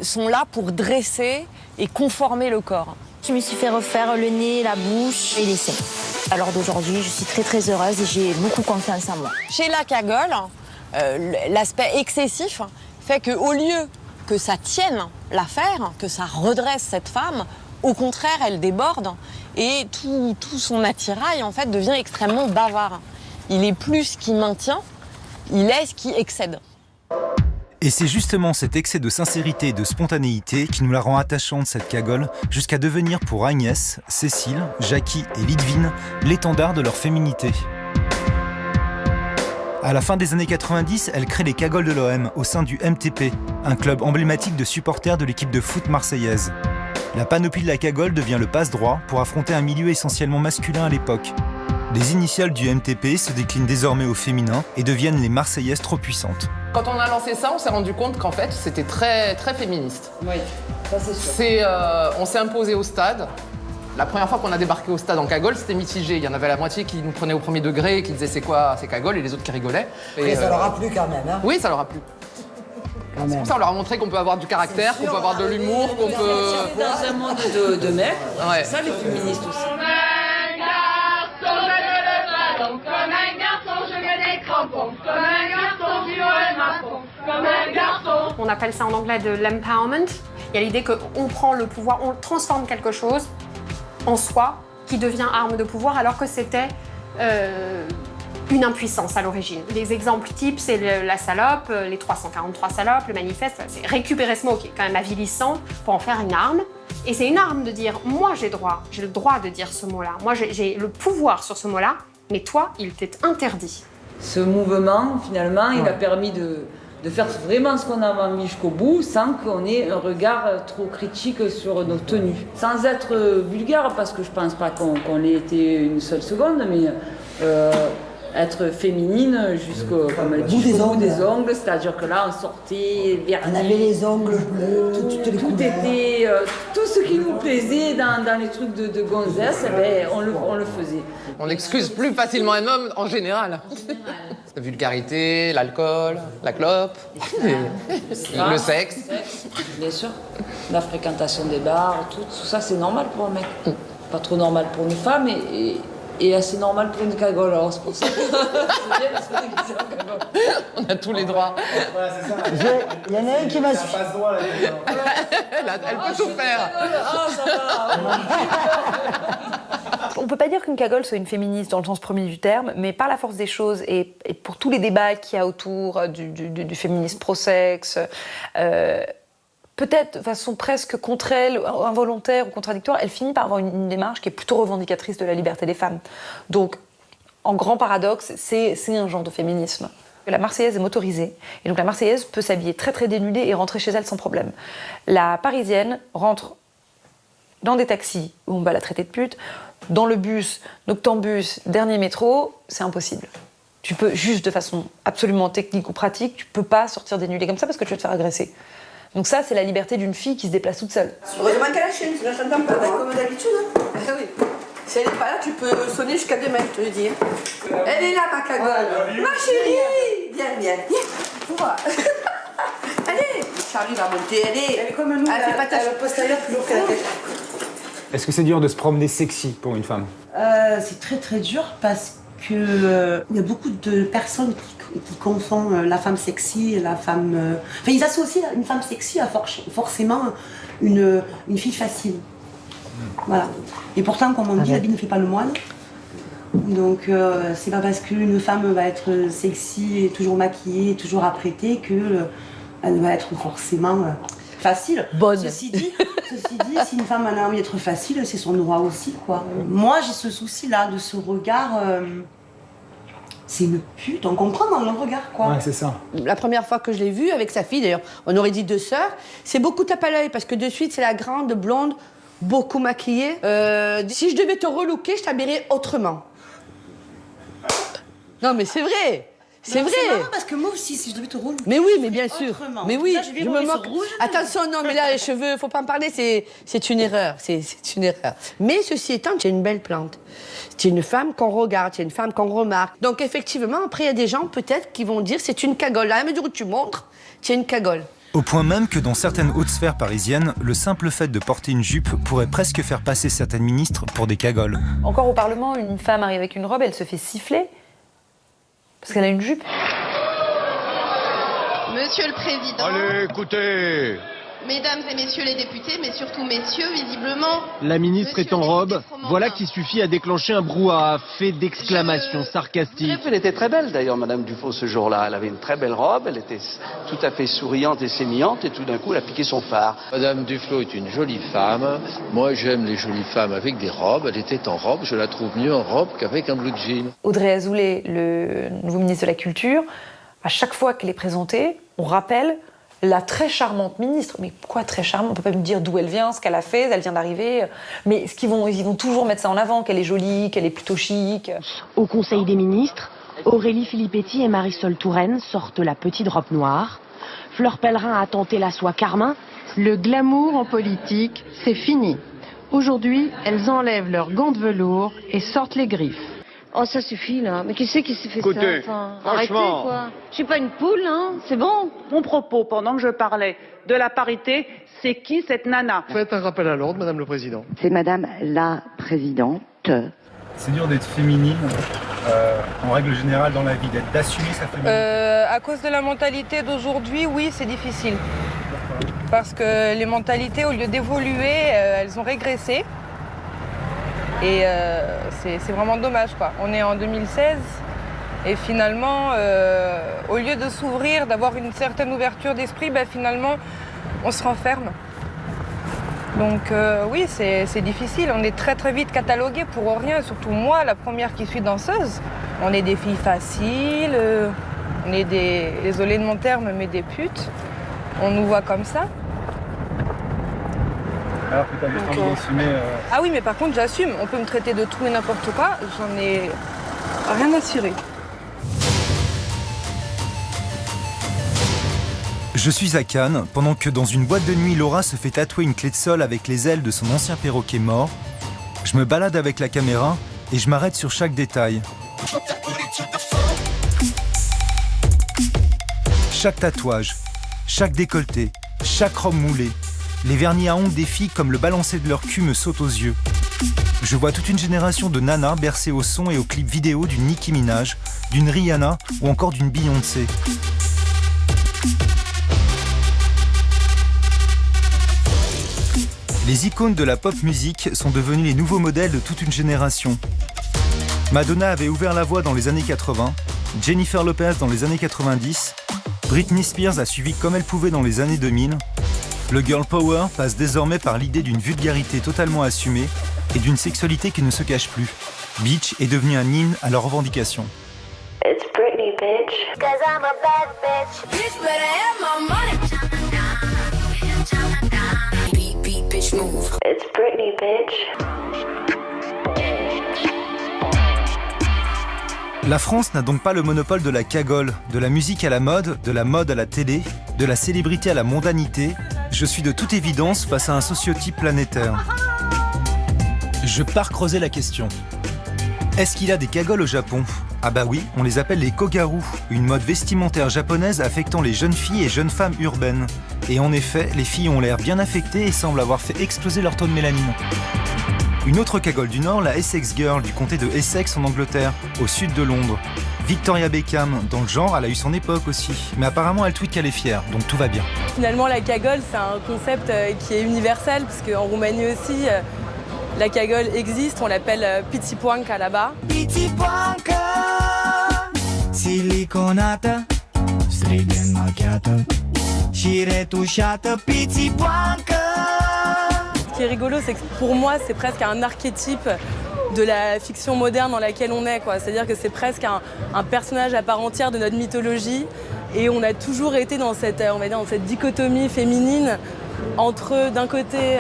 Speaker 16: sont là pour dresser et conformer le corps.
Speaker 17: Je me suis fait refaire le nez, la bouche et les seins. Alors d'aujourd'hui, je suis très très heureuse et j'ai beaucoup confiance en moi.
Speaker 16: Chez la cagole, l'aspect excessif fait qu'au lieu que ça tienne l'affaire, que ça redresse cette femme, au contraire, elle déborde et tout son attirail en fait devient extrêmement bavard. Il est plus ce qui maintient, il est ce qui excède.
Speaker 2: Et c'est justement cet excès de sincérité et de spontanéité qui nous la rend attachante, cette cagole, jusqu'à devenir pour Agnès, Cécile, Jackie et Lidvine l'étendard de leur féminité. À la fin des années 90, elle crée les cagoles de l'OM au sein du MTP, un club emblématique de supporters de l'équipe de foot marseillaise. La panoplie de la cagole devient le passe-droit pour affronter un milieu essentiellement masculin à l'époque. Les initiales du MTP se déclinent désormais au féminin et deviennent les Marseillaises trop puissantes.
Speaker 3: Quand on a lancé ça, on s'est rendu compte qu'en fait, c'était très, très féministe.
Speaker 23: Oui, ça c'est sûr.
Speaker 3: On s'est imposé au stade. La première fois qu'on a débarqué au stade en cagole, c'était mitigé. Il y en avait la moitié qui nous prenait au premier degré, qui disait c'est quoi ces cagoles, et les autres qui rigolaient.
Speaker 5: Et ça leur a plu quand même, hein?
Speaker 3: Oui, ça leur a plu. C'est pour ça qu'on leur a montré qu'on peut avoir du caractère, qu'on peut avoir de l'humour, qu'on peut...
Speaker 23: Dans un monde de mecs,
Speaker 3: ouais.
Speaker 23: C'est ça les féministes aussi.
Speaker 8: Comme un garçon, je veux des crampons. Comme un garçon, tu aurais ma peau. Comme un garçon.
Speaker 14: On appelle ça en anglais de l'empowerment. Il y a l'idée qu'on prend le pouvoir, on transforme quelque chose en soi qui devient arme de pouvoir alors que c'était une impuissance à l'origine. Les exemples types, c'est la salope, les 343 salopes, le manifeste. C'est récupérer ce mot qui est quand même avilissant pour en faire une arme. Et c'est une arme de dire, moi j'ai le droit de dire ce mot-là. Moi j'ai le pouvoir sur ce mot-là. Mais toi, il t'est interdit.
Speaker 23: Ce mouvement, finalement, il a permis de faire vraiment ce qu'on a envie jusqu'au bout, sans qu'on ait un regard trop critique sur nos tenues. Sans être vulgaire, parce que je pense pas qu'on l'ait été une seule seconde, mais être féminine jusqu'au bout des ongles, c'est-à-dire que là, on sortait vernis.
Speaker 5: On avait les ongles bleus,
Speaker 23: tout était, tout ce qui nous plaisait dans les trucs de gonzesse, on le faisait.
Speaker 3: On excuse plus facilement un homme en général. La vulgarité, l'alcool, la clope, le sexe.
Speaker 23: Bien sûr. La fréquentation des bars, tout ça c'est normal pour un mec. Pas trop normal pour une femme et assez normal pour une cagole. Alors c'est pour ça que c'est bien parce qu'on est glissé en cagole.
Speaker 3: On a tous les droits.
Speaker 5: Ouais, c'est ça. Il y en a une qui m'a su.
Speaker 3: Elle peut tout faire.
Speaker 23: On peut pas dire qu'une cagole soit une féministe dans le sens premier du terme, mais par la force des choses et pour tous les débats qu'il y a autour du féminisme pro-sexe, peut-être de façon presque contre elle, involontaire ou contradictoire, elle finit par avoir une démarche qui est plutôt revendicatrice de la liberté des femmes. Donc, en grand paradoxe, c'est un genre de féminisme. La Marseillaise est motorisée, et donc la Marseillaise peut s'habiller très très dénudée et rentrer chez elle sans problème. La Parisienne rentre dans des taxis où on va la traiter de pute, dans le bus, noctambus, dernier métro, c'est impossible. Tu peux, juste de façon absolument technique ou pratique, tu peux pas sortir dénudée comme ça parce que tu vas te faire agresser. Donc ça, c'est la liberté d'une fille qui se déplace toute seule.
Speaker 11: Heureusement qu'elle a chaîne, sinon je t'entends pas, comme d'habitude. Ah oui. Si elle n'est pas là, tu peux sonner jusqu'à demain, je te le dis. Elle est là, ma cagole. Ma chérie. Viens. Viens. Allez. Charlie va monter, elle est comme nous. Elle fait pas ta postérieure plus lourde que la tête.
Speaker 18: Est-ce que c'est dur de se promener sexy pour une femme?
Speaker 5: C'est très très dur parce que il y a beaucoup de personnes qui confondent la femme sexy et la femme... Enfin, ils associent une femme sexy à forcément une fille facile. Voilà. Et pourtant, comme on dit, l'habit ne fait pas le moine. Donc, c'est pas parce qu'une femme va être sexy et toujours maquillée, toujours apprêtée, qu'elle va être forcément facile.
Speaker 23: Bonne.
Speaker 5: Ceci dit, si une femme a envie d'être facile, c'est son droit aussi, quoi. Moi, j'ai ce souci-là, de ce regard... c'est une pute, on comprend dans le regard, quoi.
Speaker 18: Ouais, c'est ça.
Speaker 11: La première fois que je l'ai vue avec sa fille, d'ailleurs, on aurait dit deux sœurs, c'est beaucoup tape à l'œil parce que de suite, c'est la grande blonde, beaucoup maquillée. Si je devais te relooker, je t'habillerais autrement. Non, mais c'est vrai.
Speaker 12: C'est vrai.
Speaker 5: C'est marrant parce que moi aussi, si je devais te rouler.
Speaker 12: Mais oui, mais bien sûr.
Speaker 5: Autrement.
Speaker 12: Mais oui,
Speaker 5: Là, je vais
Speaker 12: je me
Speaker 5: rouler sur
Speaker 12: moque.
Speaker 5: rouge.
Speaker 12: Attention, non, mais là, les cheveux, faut pas en parler, c'est une erreur. C'est une erreur. Mais ceci étant, tu es une belle plante. Tu es une femme qu'on regarde, tu es une femme qu'on remarque. Donc effectivement, après, il y a des gens peut-être qui vont dire c'est une cagole. À la mesure où tu montres, tu es une cagole.
Speaker 2: Au point même que dans certaines hautes sphères parisiennes, le simple fait de porter une jupe pourrait presque faire passer certaines ministres pour des cagoles.
Speaker 23: Encore au Parlement, une femme arrive avec une robe, elle se fait siffler parce qu'elle a une jupe.
Speaker 13: Monsieur le Président,
Speaker 18: Allez, écoutez.
Speaker 13: Mesdames et Messieurs les députés, mais surtout Messieurs, visiblement...
Speaker 18: La ministre est en robe, voilà qui suffit à déclencher un brouhaha fait d'exclamations sarcastiques.
Speaker 15: Elle était très belle d'ailleurs, Madame Dufaux, ce jour-là. Elle avait une très belle robe, elle était tout à fait souriante et sémillante, et tout d'un coup, elle a piqué son phare.
Speaker 19: Madame Duflot est une jolie femme. Moi, j'aime les jolies femmes avec des robes. Elle était en robe, je la trouve mieux en robe qu'avec un blue jean.
Speaker 23: Audrey Azoulay, le nouveau ministre de la Culture, à chaque fois qu'elle est présentée, on rappelle la très charmante ministre. Mais quoi très charmante? On peut pas me dire d'où elle vient, ce qu'elle a fait, elle vient d'arriver. Mais ils vont toujours mettre ça en avant, qu'elle est jolie, qu'elle est plutôt chic.
Speaker 20: Au Conseil des ministres, Aurélie Filippetti et Marisol Touraine sortent la petite robe noire. Fleur Pellerin a tenté la soie carmin.
Speaker 22: Le glamour en politique, c'est fini. Aujourd'hui, elles enlèvent leurs gants de velours et sortent les griffes.
Speaker 26: Oh, ça suffit, là. Mais qui c'est qui s'est fait
Speaker 18: Écoutez,
Speaker 26: ça enfin,
Speaker 18: franchement.
Speaker 26: arrêtez, quoi. Je suis pas une poule, hein. C'est bon.
Speaker 28: Mon propos, pendant que je parlais de la parité, c'est qui cette nana?
Speaker 18: Faites un rappel à l'ordre, Madame le Président.
Speaker 26: C'est Madame la Présidente.
Speaker 2: C'est dur d'être féminine, en règle générale dans la vie, d'assumer sa féminité.
Speaker 3: À cause de la mentalité d'aujourd'hui, oui, c'est difficile. Parce que les mentalités, au lieu d'évoluer, elles ont régressé. Et c'est vraiment dommage, quoi. On est en 2016 et finalement, au lieu de s'ouvrir, d'avoir une certaine ouverture d'esprit, finalement, on se renferme. Donc oui, c'est difficile. On est très très vite catalogués pour rien, surtout moi, la première qui suis danseuse. On est des filles faciles, on est des, désolé de mon terme, mais des putes. On nous voit comme ça.
Speaker 2: Alors que tu as des temps d'assumer...
Speaker 3: Ah oui, mais par contre, j'assume. On peut me traiter de tout et n'importe quoi. J'en ai rien à cirer.
Speaker 2: Je suis à Cannes, pendant que dans une boîte de nuit, Laura se fait tatouer une clé de sol avec les ailes de son ancien perroquet mort. Je me balade avec la caméra et je m'arrête sur chaque détail. Chaque tatouage, chaque décolleté, chaque robe moulée. Les vernis à ongles des filles comme le balancer de leur cul me sautent aux yeux. Je vois toute une génération de nanas bercées au son et au clip vidéo d'une Nicki Minaj, d'une Rihanna ou encore d'une Beyoncé. Les icônes de la pop musique sont devenues les nouveaux modèles de toute une génération. Madonna avait ouvert la voie dans les années 80, Jennifer Lopez dans les années 90, Britney Spears a suivi comme elle pouvait dans les années 2000. Le girl power passe désormais par l'idée d'une vulgarité totalement assumée et d'une sexualité qui ne se cache plus. Bitch est devenu un hymne à leurs revendications.
Speaker 26: It's Britney, bitch. 'Cause I'm a bad bitch. Bitch, better have my money. Beat, beat, bitch, move. It's Britney, bitch.
Speaker 2: La France n'a donc pas le monopole de la cagole, de la musique à la mode, de la mode à la télé, de la célébrité à la mondanité. Je suis de toute évidence face à un sociotype planétaire. Je pars creuser la question. Est-ce qu'il y a des cagoles au Japon? Ah bah oui, on les appelle les kogaru, une mode vestimentaire japonaise affectant les jeunes filles et jeunes femmes urbaines. Et en effet, les filles ont l'air bien affectées et semblent avoir fait exploser leur taux de mélanine. Une autre cagole du Nord, la Essex Girl du comté de Essex en Angleterre, au sud de Londres. Victoria Beckham, dans le genre, elle a eu son époque aussi. Mais apparemment, elle tweet qu'elle est fière, donc tout va bien.
Speaker 3: Finalement, la cagole, c'est un concept qui est universel, parce qu'en Roumanie aussi, la cagole existe, on l'appelle pitipoanka là-bas.
Speaker 29: Pitipoanka, siliconată, strigând machiată și retușată, pitipoanka.
Speaker 3: Ce qui est rigolo, c'est que pour moi, c'est presque un archétype de la fiction moderne dans laquelle on est, quoi. C'est-à-dire que c'est presque un personnage à part entière de notre mythologie. Et on a toujours été dans cette, on va dire, dans cette dichotomie féminine entre, d'un côté,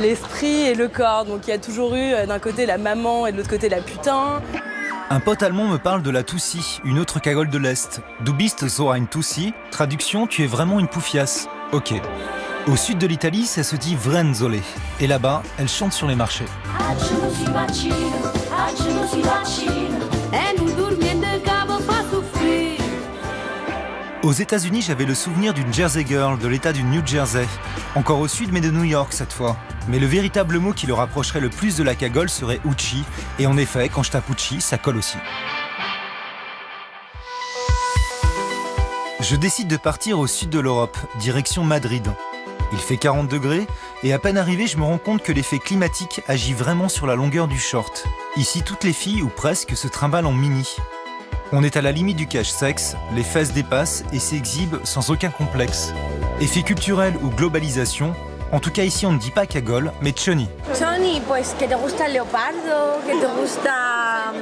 Speaker 3: l'esprit et le corps. Donc il y a toujours eu, d'un côté, la maman et de l'autre côté, la putain.
Speaker 2: Un pote allemand me parle de la Tussi, une autre cagole de l'Est. Du bist so ein Tussi, traduction, tu es vraiment une poufiasse. Ok. Au sud de l'Italie, ça se dit Vrenzole. Et là-bas, elle chante sur les marchés. Aux États-Unis, j'avais le souvenir d'une Jersey Girl de l'état du New Jersey. Encore au sud, mais de New York cette fois. Mais le véritable mot qui le rapprocherait le plus de la cagole serait Uchi. Et en effet, quand je tape Uchi, ça colle aussi. Je décide de partir au sud de l'Europe, direction Madrid. Il fait 40 degrés, et à peine arrivé, je me rends compte que l'effet climatique agit vraiment sur la longueur du short. Ici, toutes les filles, ou presque, se trimballent en mini. On est à la limite du cache-sexe, les fesses dépassent et s'exhibent sans aucun complexe. Effet culturel ou globalisation, en tout cas ici on ne dit pas cagole, mais choni.
Speaker 1: Choni, pues que te gusta el leopardo, que te gusta...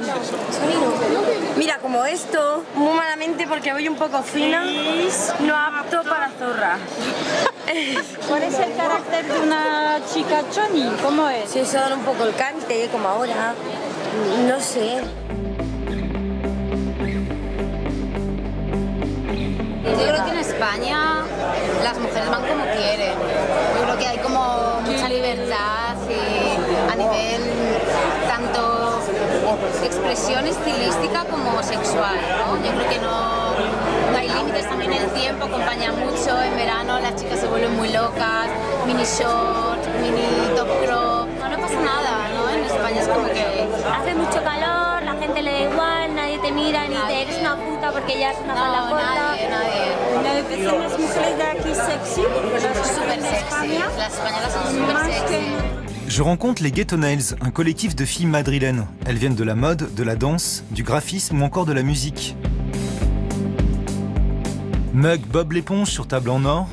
Speaker 1: Mira, como esto, muy malamente porque voy un poco fina, no apto para zorra.
Speaker 17: ¿Cuál es el carácter de una chica choni? ¿Cómo es?
Speaker 1: Si son un poco el cante, como ahora, no sé.
Speaker 4: Yo creo que en España las mujeres van como quieren. Yo creo que hay como mucha libertad y a nivel tanto expresión estilística como sexual, ¿no? Yo creo que no hay límites, también el tiempo acompaña mucho. En verano las chicas se vuelven muy locas, mini short, mini top crop. No pasa nada, ¿no? En España es como que
Speaker 17: hace mucho calor, la gente le da igual, nadie te mira ni te eres una puta porque ya es una falda corta.
Speaker 4: Nadie.
Speaker 17: ¿Dicen las mujeres de aquí sexy?
Speaker 4: Súper sexy. Las españolas son súper sexy.
Speaker 2: Je rencontre les Ghetto Nails, un collectif de filles madrilènes. Elles viennent de la mode, de la danse, du graphisme ou encore de la musique. Mug Bob l'éponge sur table en or,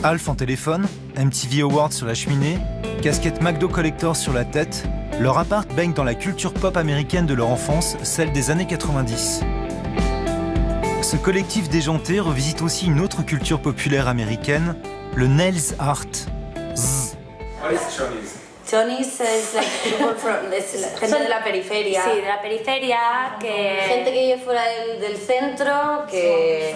Speaker 2: Alf en téléphone, MTV Awards sur la cheminée, casquette McDo Collector sur la tête, leur appart baigne dans la culture pop américaine de leur enfance, celle des années 90. Ce collectif déjanté revisite aussi une autre culture populaire américaine, le nails art. Zzz.
Speaker 1: What is Chonis? Chonis es like people from, gente de la periferia.
Speaker 17: Sí, de la periferia, que...
Speaker 1: Gente que vive fuera del centro, que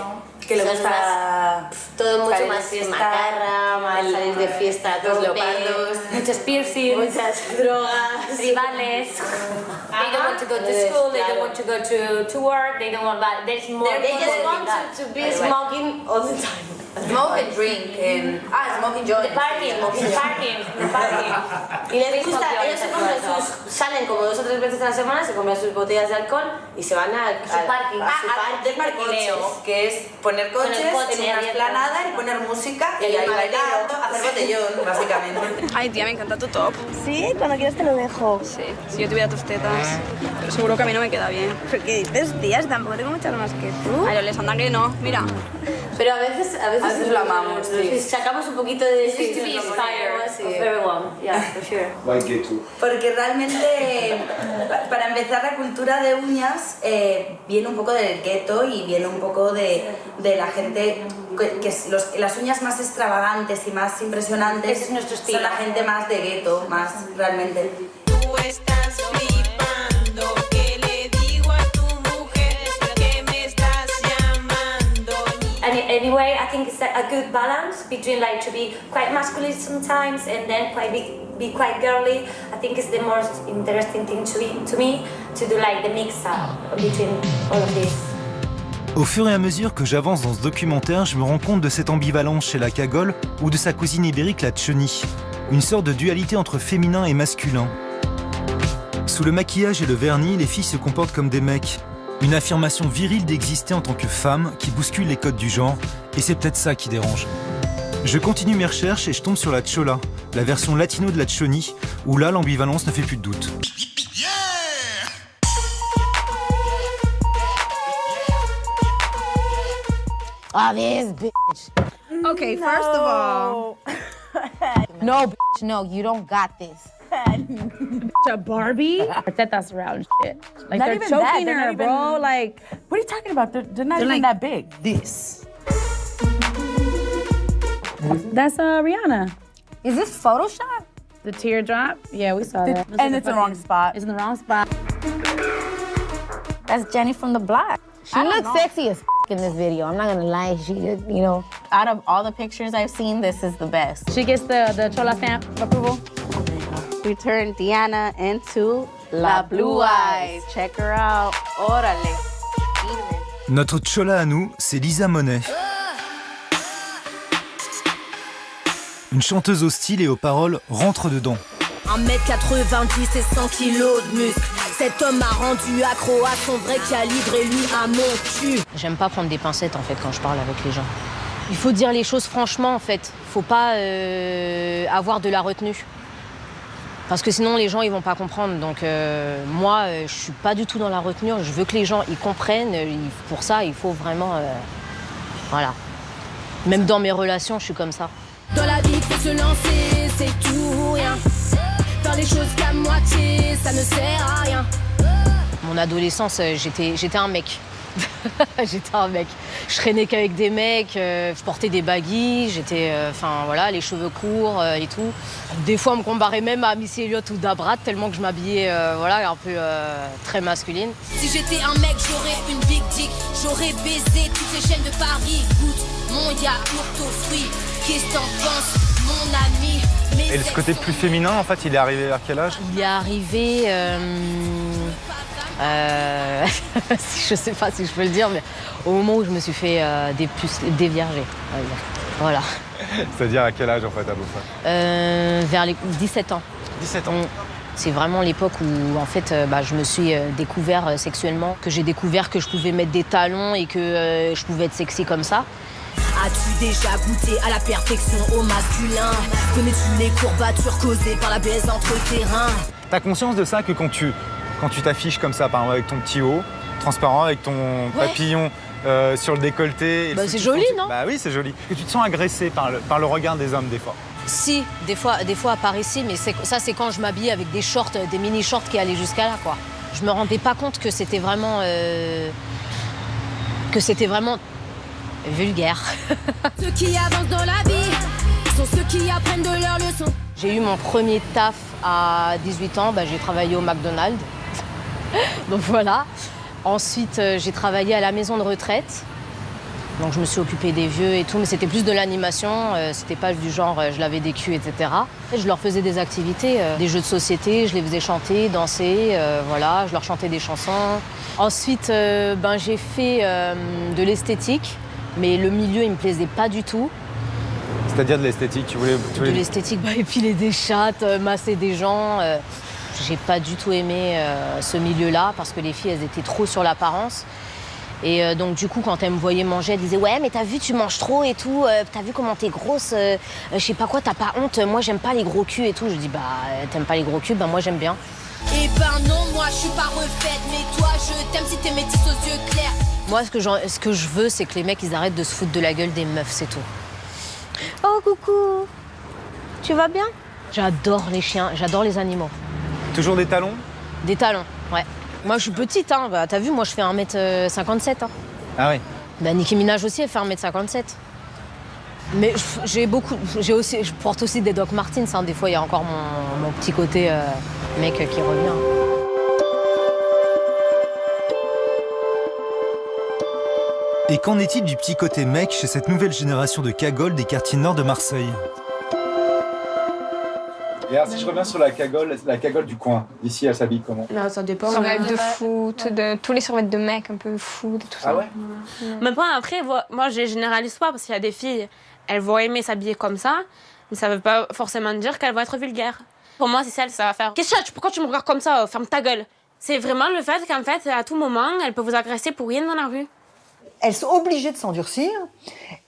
Speaker 1: le gusta todo mucho más macarra, más salir de fiesta, todos leopardos,
Speaker 17: muchos piercings,
Speaker 1: muchas drogas,
Speaker 17: tribales. They don't want to go to school, they don't want to go to work, they don't want that. There's more.
Speaker 1: They just want to be smoking all the time. Smoke and drink. Smoking joints.
Speaker 17: The parking.
Speaker 1: Y les gusta, ellos se compran salen como 2 o 3 veces a la semana, se compran sus botellas de alcohol y se van a su parking de parquileo, que es poner coches en una esplanada y poner música y ahí bailando, hacer botellón, básicamente.
Speaker 7: Ay, tía, me encanta tu top.
Speaker 1: Sí, cuando quieras te lo dejo.
Speaker 7: Sí, si yo tuviera tus tetas, pero seguro que a mí no me queda bien.
Speaker 1: ¿Pero qué dices, tía? Tampoco tengo muchas más que tú.
Speaker 7: Ay, les anda que no, mira.
Speaker 1: Pero a veces lo amamos, sí. Sacamos un poquito de...
Speaker 17: This is to be inspired of everyone, yeah, for sure.
Speaker 9: Why ghetto?
Speaker 1: Porque realmente, para empezar, la cultura de uñas viene un poco del gueto y viene un poco de la gente las uñas más extravagantes y más impresionantes.
Speaker 17: Ese es nuestro estilo.
Speaker 1: Son la gente más de gueto, más realmente.
Speaker 26: Tú estás flipando, ¿qué le digo a tu mujer? ¿Qué me estás llamando?
Speaker 17: Anyway, I think it's a good balance between like to be quite masculine sometimes and then be quite girly. I think it's the most interesting thing to me to do like the mix up between all of this.
Speaker 2: Au fur et à mesure que j'avance dans ce documentaire, je me rends compte de cette ambivalence chez la cagole ou de sa cousine ibérique, la tchoni. Une sorte de dualité entre féminin et masculin. Sous le maquillage et le vernis, les filles se comportent comme des mecs. Une affirmation virile d'exister en tant que femme qui bouscule les codes du genre, et c'est peut-être ça qui dérange. Je continue mes recherches et je tombe sur la chola, la version latino de la tchoni, où là l'ambivalence ne fait plus de doute.
Speaker 10: Oh, this bitch.
Speaker 7: Okay, first of all.
Speaker 10: No, bitch, no, you don't got this.
Speaker 7: A Barbie?
Speaker 21: Tetas around shit. Like
Speaker 10: Not
Speaker 21: they're
Speaker 10: even
Speaker 21: choking
Speaker 10: that,
Speaker 21: her, bro. Like,
Speaker 10: what are you talking about? They're not
Speaker 21: They're
Speaker 10: even
Speaker 21: like
Speaker 10: that big.
Speaker 21: this. That's Rihanna.
Speaker 10: Is this Photoshop?
Speaker 21: The teardrop? Yeah, we saw that.
Speaker 10: And it's the wrong spot.
Speaker 21: It's in the wrong spot. That's Jenny from the block.
Speaker 10: She looks sexy as in this video. I'm not gonna lie. She, you know.
Speaker 21: Out of all the pictures I've seen, this is the best. She gets the Chola stamp of approval. We turned Diana into La Blue Eyes. Check her out. Órale.
Speaker 2: Notre Chola à nous, c'est Lisa Monet. Une chanteuse au style et aux paroles rentre dedans.
Speaker 6: 1m90 et 100 kilos de muscles. Cet homme m'a rendu accro à son vrai calibre et lui à mon cul.
Speaker 8: J'aime pas prendre des pincettes en fait quand je parle avec les gens. Il faut dire les choses franchement en fait. Faut pas avoir de la retenue. Parce que sinon les gens ils vont pas comprendre. Donc moi je suis pas du tout dans la retenue. Je veux que les gens ils comprennent. Pour ça il faut vraiment voilà. Même dans mes relations je suis comme ça.
Speaker 6: Dans la vie faut se lancer, c'est tout ou rien. Faire les choses qu'à moitié, ça ne sert à rien.
Speaker 8: Mon adolescence, j'étais un mec. J'étais un mec. Je traînais qu'avec des mecs, je portais des baguilles, j'étais, enfin voilà, les cheveux courts et tout. Des fois, on me comparait même à Missy Elliott ou Dabrat, tellement que je m'habillais, voilà, un peu très masculine.
Speaker 6: Si j'étais un mec, j'aurais une big dick. J'aurais baisé toutes les chaînes de Paris. Goûte mon yaourt aux fruits. Qu'est-ce que t'en penses, mon ami?
Speaker 2: Et ce côté plus féminin, en fait, il est arrivé vers quel âge?
Speaker 8: Il est arrivé... je sais pas si je peux le dire, mais au moment où je me suis fait dévierger. Voilà.
Speaker 2: C'est-à-dire à quel âge, en fait, à peu près?
Speaker 8: Vers les 17 ans.
Speaker 2: 17 ans.
Speaker 8: C'est vraiment l'époque où, en fait, je me suis découvert sexuellement, que j'ai découvert que je pouvais mettre des talons et que je pouvais être sexy comme ça.
Speaker 6: As-tu déjà goûté à la perfection au masculin? Connais-tu les courbatures causées par la baise entre tes reins?
Speaker 2: T'as conscience de ça que quand tu t'affiches comme ça, par exemple avec ton petit haut, transparent, avec ton papillon sur le décolleté... Et
Speaker 8: c'est joli, non?
Speaker 2: Bah oui, c'est joli. Que tu te sens agressé par le regard des hommes, des fois?
Speaker 8: Si, des fois par ici, mais ça c'est quand je m'habillais avec des shorts, des mini-shorts qui allaient jusqu'à là, quoi. Je me rendais pas compte que c'était vraiment... vulgaire.
Speaker 6: Ceux qui avancent dans la vie sont ceux qui apprennent de leurs leçons.
Speaker 8: J'ai eu mon premier taf à 18 ans, j'ai travaillé au McDonald's. Donc voilà. Ensuite, j'ai travaillé à la maison de retraite. Donc je me suis occupée des vieux et tout, mais c'était plus de l'animation. C'était pas du genre je lavais des culs, etc. Et je leur faisais des activités, des jeux de société, je les faisais chanter, danser, voilà, je leur chantais des chansons. Ensuite, j'ai fait de l'esthétique. Mais le milieu, il me plaisait pas du tout.
Speaker 2: C'est-à-dire de l'esthétique, tu voulais...
Speaker 8: De l'esthétique, épiler des chattes, masser des gens. J'ai pas du tout aimé ce milieu-là parce que les filles, elles étaient trop sur l'apparence. Et donc du coup, quand elles me voyaient manger, elles disaient « Ouais, mais t'as vu, tu manges trop et tout. T'as vu comment t'es grosse. Je sais pas quoi, t'as pas honte. Moi, j'aime pas les gros culs et tout. » Je dis « T'aimes pas les gros culs, moi, j'aime bien. »
Speaker 6: Eh non, moi, je suis pas refaite. Mais toi, je t'aime si t'es métisse aux yeux clairs.
Speaker 8: Moi, ce que je veux, c'est que les mecs, ils arrêtent de se foutre de la gueule des meufs, c'est tout.
Speaker 10: Oh, coucou. Tu vas bien?
Speaker 8: J'adore les chiens, j'adore les animaux.
Speaker 2: Toujours des talons?
Speaker 8: Des talons, ouais. Moi, je suis petite, hein. T'as vu, moi, je fais 1m57. Hein.
Speaker 2: Ah oui?
Speaker 8: Nicki Minaj aussi, elle fait 1m57. Mais je porte aussi des Doc Martens. Hein. Des fois, il y a encore mon petit côté mec qui revient.
Speaker 2: Et qu'en est-il du petit côté mec chez cette nouvelle génération de cagoles des quartiers nord de Marseille? Et alors, si je reviens sur la cagole du coin, ici, elle s'habille comment?
Speaker 9: Non, ça dépend. Survêtements de foot, tous les survêtements de mecs un peu foot et tout ça.
Speaker 2: Ah ouais?
Speaker 11: Mais bon, après, moi, je généralise pas parce qu'il y a des filles, elles vont aimer s'habiller comme ça, mais ça veut pas forcément dire qu'elles vont être vulgaires. Pour moi, c'est celle, ça va faire « Qu'est-ce que pourquoi tu me regardes comme ça? Ferme ta gueule !» C'est vraiment le fait qu'en fait, à tout moment, elle peut vous agresser pour rien dans la rue.
Speaker 14: Elles sont obligées de s'endurcir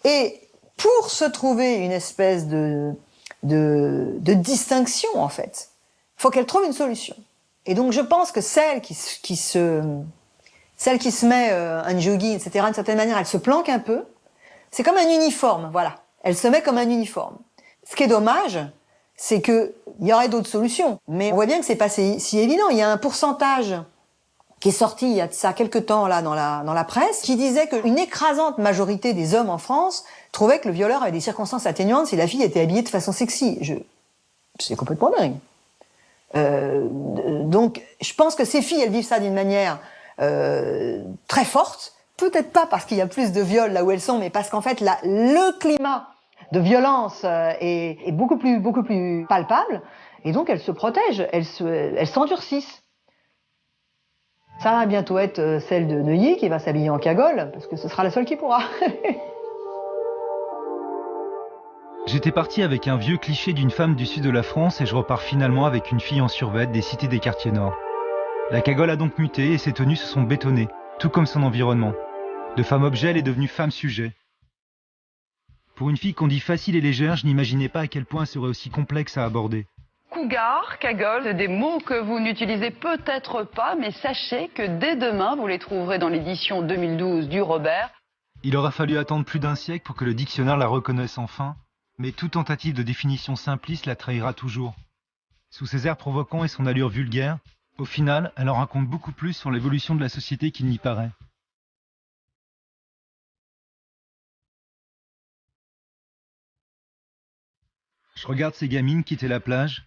Speaker 14: et pour se trouver une espèce de distinction, en fait, il faut qu'elles trouvent une solution. Et donc, je pense que celle qui se met un jogging, etc., d'une certaine manière, elle se planque un peu. C'est comme un uniforme, voilà. Elle se met comme un uniforme. Ce qui est dommage, c'est qu'il y aurait d'autres solutions. Mais on voit bien que c'est pas si évident. Il y a un pourcentage qui est sorti il y a de ça quelques temps là dans la presse, qui disait qu'une écrasante majorité des hommes en France trouvaient que le violeur avait des circonstances atténuantes si la fille était habillée de façon sexy. C'est complètement dingue. Donc, je pense que ces filles, elles vivent ça d'une manière très fortes. Peut-être pas parce qu'il y a plus de viols là où elles sont, mais parce qu'en fait, le climat de violence est beaucoup plus palpable. Et donc, elles se protègent, elles s'endurcissent. Ça va bientôt être celle de Neuilly qui va s'habiller en cagole, parce que ce sera la seule qui pourra.
Speaker 2: J'étais parti avec un vieux cliché d'une femme du sud de la France et je repars finalement avec une fille en survêt des cités des quartiers nord. La cagole a donc muté et ses tenues se sont bétonnées, tout comme son environnement. De femme objet, elle est devenue femme sujet. Pour une fille qu'on dit facile et légère, je n'imaginais pas à quel point elle serait aussi complexe à aborder.
Speaker 5: Cougar, cagole, c'est des mots que vous n'utilisez peut-être pas, mais sachez que dès demain, vous les trouverez dans l'édition 2012 du Robert.
Speaker 2: Il aura fallu attendre plus d'un siècle pour que le dictionnaire la reconnaisse enfin, mais toute tentative de définition simpliste la trahira toujours. Sous ses airs provoquants et son allure vulgaire, au final, elle en raconte beaucoup plus sur l'évolution de la société qu'il n'y paraît. Je regarde ces gamines quitter la plage,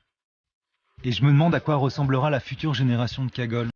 Speaker 2: et je me demande à quoi ressemblera la future génération de cagoles.